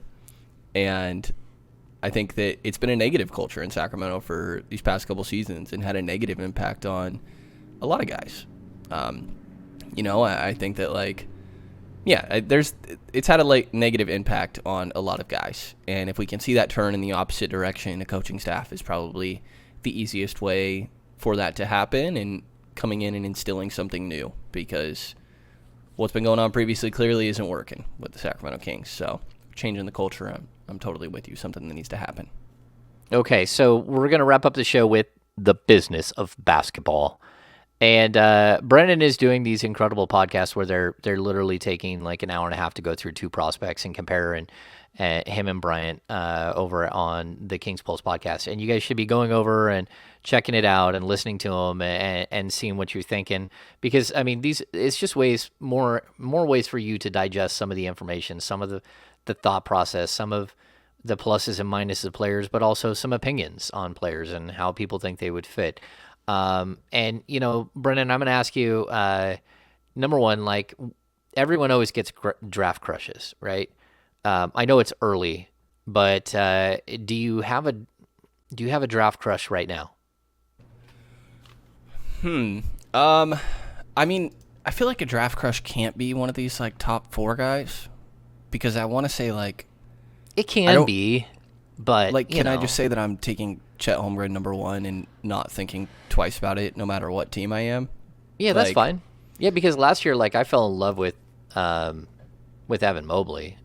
And I think that it's been a negative culture in Sacramento for these past couple seasons and had a negative impact on a lot of guys. I think that it's had a negative impact on a lot of guys. And if we can see that turn in the opposite direction, a coaching staff is probably the easiest way for that to happen, and coming in and instilling something new, because what's been going on previously clearly isn't working with the Sacramento Kings. So changing the culture, I'm totally with you, something that needs to happen. Okay, so we're going to wrap up the show with the business of basketball. And Brenden is doing these incredible podcasts where they're literally taking an hour and a half to go through two prospects and compare, and him and Bryant over on the Kings Pulse podcast. And you guys should be going over and checking it out and listening to them and seeing what you're thinking, because it's just more ways for you to digest some of the information, some of the thought process, some of the pluses and minuses of players, but also some opinions on players and how people think they would fit. And Brenden, I'm going to ask you, number one, everyone always gets draft crushes, right? I know it's early, but do you have a draft crush right now? I feel like a draft crush can't be one of these top four guys, because I want to say it can be, but can I just say that I'm taking Chet Holmgren number one and not thinking twice about it, no matter what team I am? Yeah, that's fine. Yeah, because last year, I fell in love with Evan Mobley.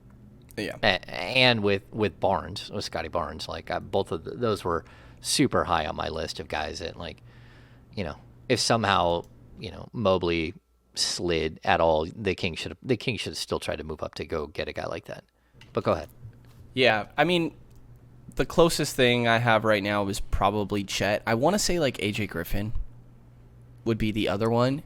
Yeah, and with Barnes, with Scotty Barnes. Both of those were super high on my list of guys that if somehow Mobley slid at all, the Kings should still try to move up to go get a guy like that. But go ahead. Yeah, the closest thing I have right now is probably Chet. I want to say AJ Griffin would be the other one,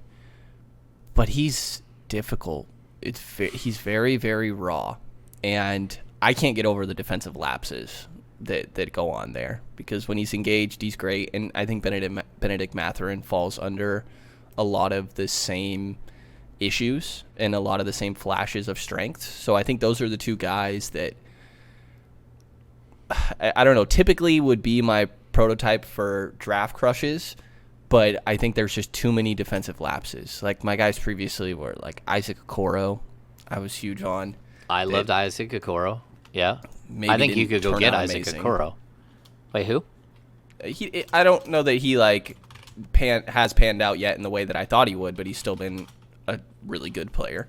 but he's difficult. He's very, very raw, and I can't get over the defensive lapses that go on there, because when he's engaged, he's great. And I think Benedict Mathurin falls under a lot of the same issues and a lot of the same flashes of strength. So I think those are the two guys that I don't know, typically would be my prototype for draft crushes, but I think there's just too many defensive lapses. Like my guys previously were like Isaac Okoro, I was huge on. I loved Isaac Okoro. Yeah. Maybe I think you could go get Isaac amazing. Okoro. Wait, who? I don't know that he like has panned out yet in the way that I thought he would, but he's still been a really good player.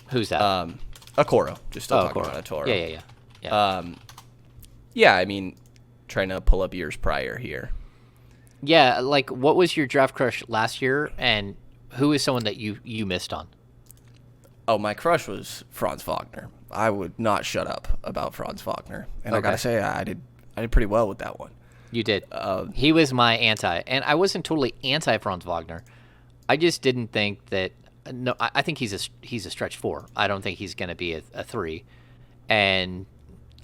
Who's that? Okoro. Just still talking Okoro. about Okoro. Yeah. Yeah, I mean, trying to pull up years prior here. Yeah, like what was your draft crush last year, and who is someone that you missed on? Oh, my crush was Franz Wagner. I would not shut up about Franz Wagner, and I gotta say I did pretty well with that one. You did. He was my anti, and I wasn't totally anti Franz Wagner. I just didn't think that. No, I think he's a stretch 4. I don't think he's going to be a 3, and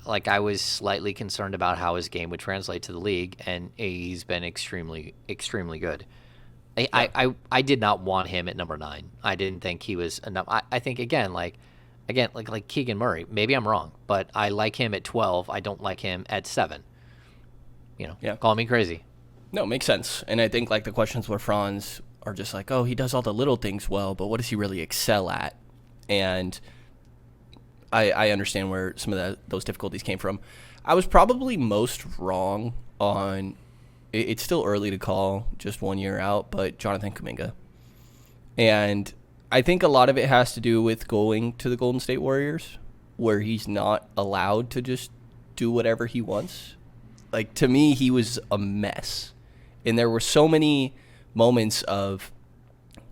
like I was slightly concerned about how his game would translate to the league, and he's been extremely good. I did not want him at number 9. I didn't think he was enough. I think like Keegan Murray. Maybe I'm wrong, but I like him at 12. I don't like him at 7. Call me crazy. No, makes sense. And I think like the questions where Franz are just like, oh, he does all the little things well, but what does he really excel at? And I understand where some of those difficulties came from. I was probably most wrong on, it's still early to call, just 1 year out, but Jonathan Kuminga. And I think a lot of it has to do with going to the Golden State Warriors, where he's not allowed to just do whatever he wants. Like, to me, he was a mess. And there were so many moments of,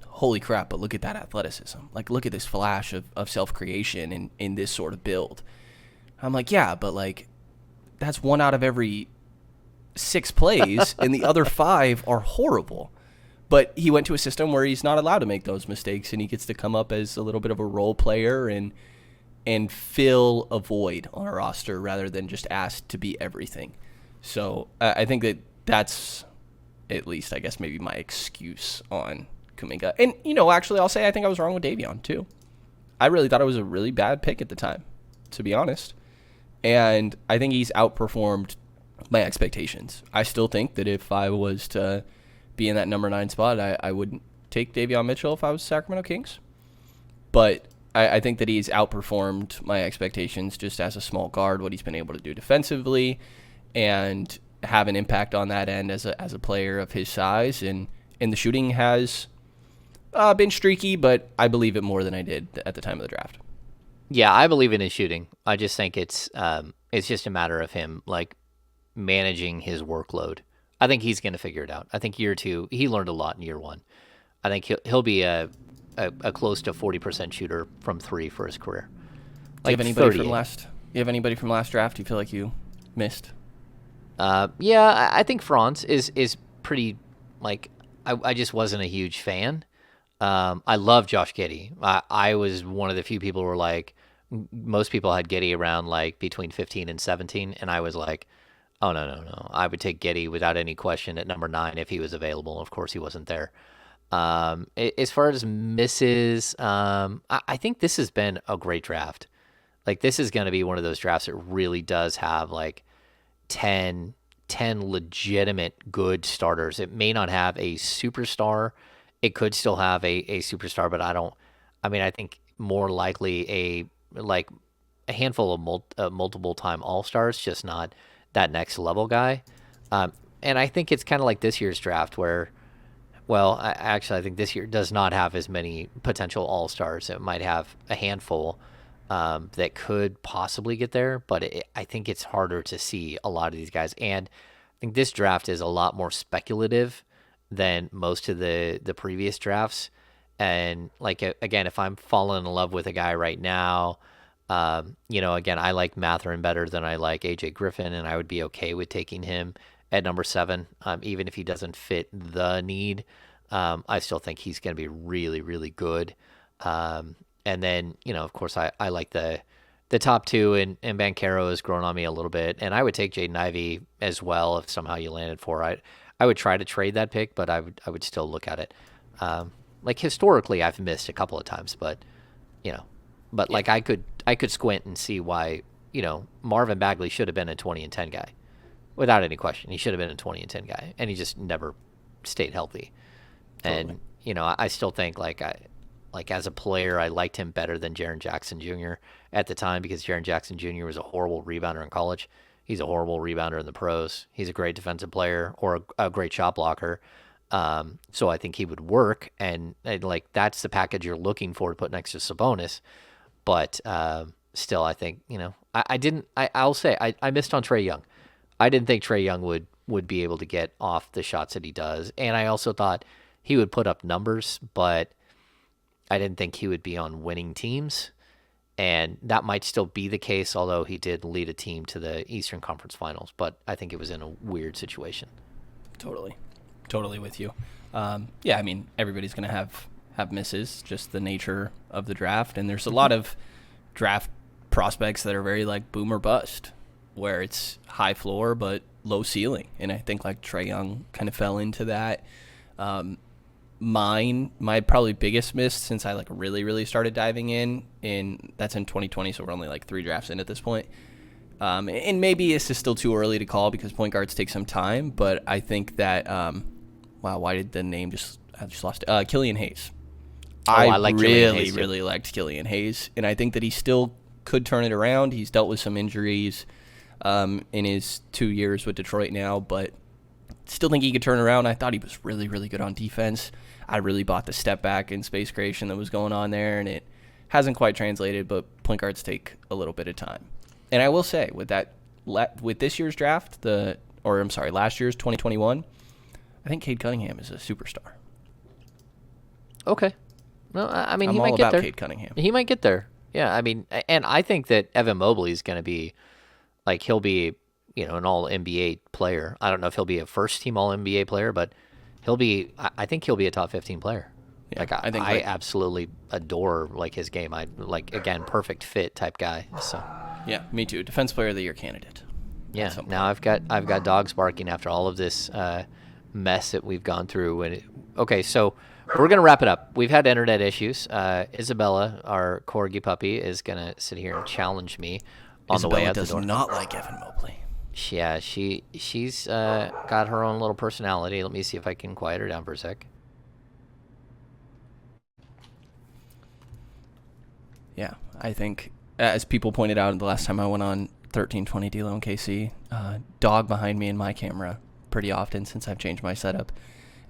holy crap, but look at that athleticism. Like, look at this flash of self-creation in this sort of build. I'm like, yeah, but, like, that's 1 out of every 6 plays, and the other 5 are horrible. But he went to a system where he's not allowed to make those mistakes, and he gets to come up as a little bit of a role player and fill a void on a roster rather than just asked to be everything. So I think that's at least, I guess, maybe my excuse on Kuminga. And, actually, I'll say I think I was wrong with Davion, too. I really thought it was a really bad pick at the time, to be honest. And I think he's outperformed my expectations. I still think that if I was to be in that number 9 spot, I would take Davion Mitchell if I was Sacramento Kings. But I think that he's outperformed my expectations just as a small guard, what he's been able to do defensively and have an impact on that end as a player of his size. And the shooting has been streaky, but I believe it more than I did at the time of the draft. Yeah, I believe in his shooting. I just think it's just a matter of him like managing his workload. I think he's going to figure it out. I think year 2, he learned a lot in year 1. I think he'll be a close to 40% shooter from 3 for his career. Do you have anybody from last draft you feel like you missed? Yeah, I think Franz is pretty, like, I just wasn't a huge fan. I love Josh Giddey. I was one of the few people who were like, most people had Giddey around like between 15 and 17, and I was like, oh, no. I would take Giddey without any question at number 9 if he was available. Of course, he wasn't there. As far as misses, I think this has been a great draft. Like, this is going to be one of those drafts that really does have like 10 legitimate good starters. It may not have a superstar. It could still have a superstar, but I think more likely a handful of multiple time all-stars, just not that next level guy. And I think it's kind of like this year's draft where, I think this year does not have as many potential all-stars. It might have a handful that could possibly get there, but I think it's harder to see a lot of these guys. And I think this draft is a lot more speculative than most of the previous drafts. And like, again, if I'm falling in love with a guy right now, again, I like Mathurin better than I like AJ Griffin, and I would be okay with taking him at number 7, even if he doesn't fit the need. I still think he's going to be really, really good. And then, of course, I like the the top two, and Banchero has grown on me a little bit, and I would take Jaden Ivey as well if somehow you landed for. I would try to trade that pick, but I would still look at it. Like historically, I've missed a couple of times, but like I could squint and see why Marvin Bagley should have been a 20 and 10 guy, without any question. He should have been a 20 and 10 guy, and he just never stayed healthy. Totally. And I still think like as a player, I liked him better than Jaren Jackson Jr. at the time, because Jaren Jackson Jr. was a horrible rebounder in college. He's a horrible rebounder in the pros. He's a great defensive player, or a great shot blocker. So I think he would work, and like that's the package you're looking for to put next to Sabonis. But still, I think I'll say I missed on Trae Young. I didn't think Trae Young would be able to get off the shots that he does, and I also thought he would put up numbers, but I didn't think he would be on winning teams, and that might still be the case, although he did lead a team to the Eastern Conference Finals, but I think it was in a weird situation. Totally with you. Yeah, I mean, everybody's going to have misses, just the nature of the draft, and there's a lot of draft prospects that are very like boom or bust, where it's high floor but low ceiling, and I think like Trae Young kind of fell into that. My probably biggest miss since I like really started diving in that's in 2020, so we're only like 3 drafts in at this point. And maybe it's just still too early to call because point guards take some time, but I think that wow, why did the name I just lost it? Killian Hayes. I like really liked Killian Hayes, and I think that he still could turn it around. He's dealt with some injuries in his 2 years with Detroit now, but still think he could turn around. I thought he was really good on defense. I really bought the step back in space creation that was going on there, and it hasn't quite translated, but point guards take a little bit of time. And I will say, with this year's draft, last year's 2021, I think Cade Cunningham is a superstar. Okay. Well, I mean, I'm he all might get about there. Cade Cunningham. He might get there. Yeah, I mean, and I think that Evan Mobley is going to be, like, he'll be, an all-NBA player. I don't know if he'll be a first-team all-NBA player, but I think he'll be a top 15 player. Yeah, like, I absolutely adore, like, his game. Again, perfect fit type guy, so. Yeah, me too. Defense Player of the Year candidate. Yeah, now I've got dogs barking after all of this mess that we've gone through. Okay, so we're going to wrap it up. We've had internet issues. Isabella, our corgi puppy, is going to sit here and challenge me on the way out the door. Isabella does not like Evan Mobley. Yeah, she's got her own little personality. Let me see if I can quiet her down for a sec. Yeah, I think, as people pointed out the last time I went on 1320 D-Lo and KC, dog behind me in my camera pretty often since I've changed my setup.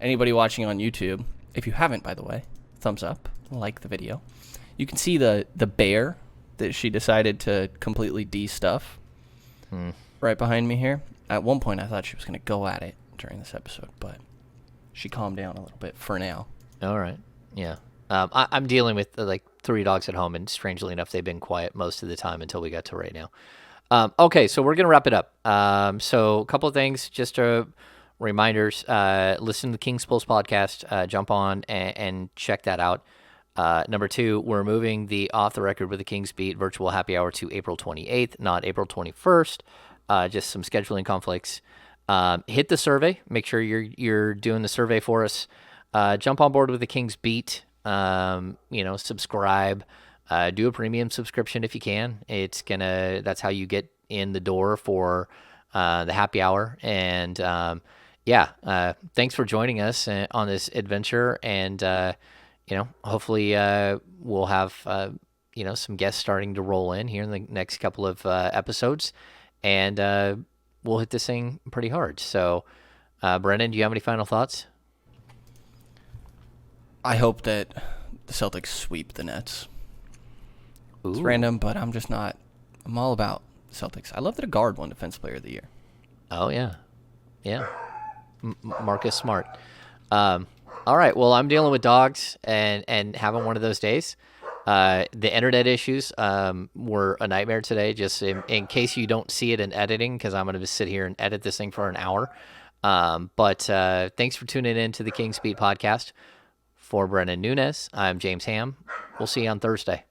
Anybody watching on YouTube, if you haven't, by the way, thumbs up, like the video. You can see the bear that she decided to completely de-stuff right behind me here. At one point, I thought she was going to go at it during this episode, but she calmed down a little bit for now. All right. Yeah. I'm dealing with like 3 dogs at home, and strangely enough, they've been quiet most of the time until we got to right now. Okay, so we're going to wrap it up. So a couple of things, just reminders. Listen to the King's Pulse podcast. Jump on and check that out. Number 2, we're moving the Off the Record with the Kings Beat virtual happy hour to April 28th, not April 21st. Just some scheduling conflicts. Hit the survey. Make sure you're doing the survey for us. Jump on board with the Kings Beat. Subscribe. Do a premium subscription if you can. That's how you get in the door for the happy hour. And thanks for joining us on this adventure. And hopefully we'll have some guests starting to roll in here in the next couple of episodes, and we'll hit this thing pretty hard. So, Brenden, do you have any final thoughts? I hope that the Celtics sweep the Nets. Ooh. It's random, but I'm all about Celtics. I love that a guard won Defense Player of the Year. Oh, yeah. Yeah. Marcus Smart. All right. Well, I'm dealing with dogs and having one of those days. The internet issues were a nightmare today, just in case you don't see it in editing, because I'm going to sit here and edit this thing for an hour. But thanks for tuning in to the King's Beat podcast. For Brenden Nunes, I'm James Ham. We'll see you on Thursday.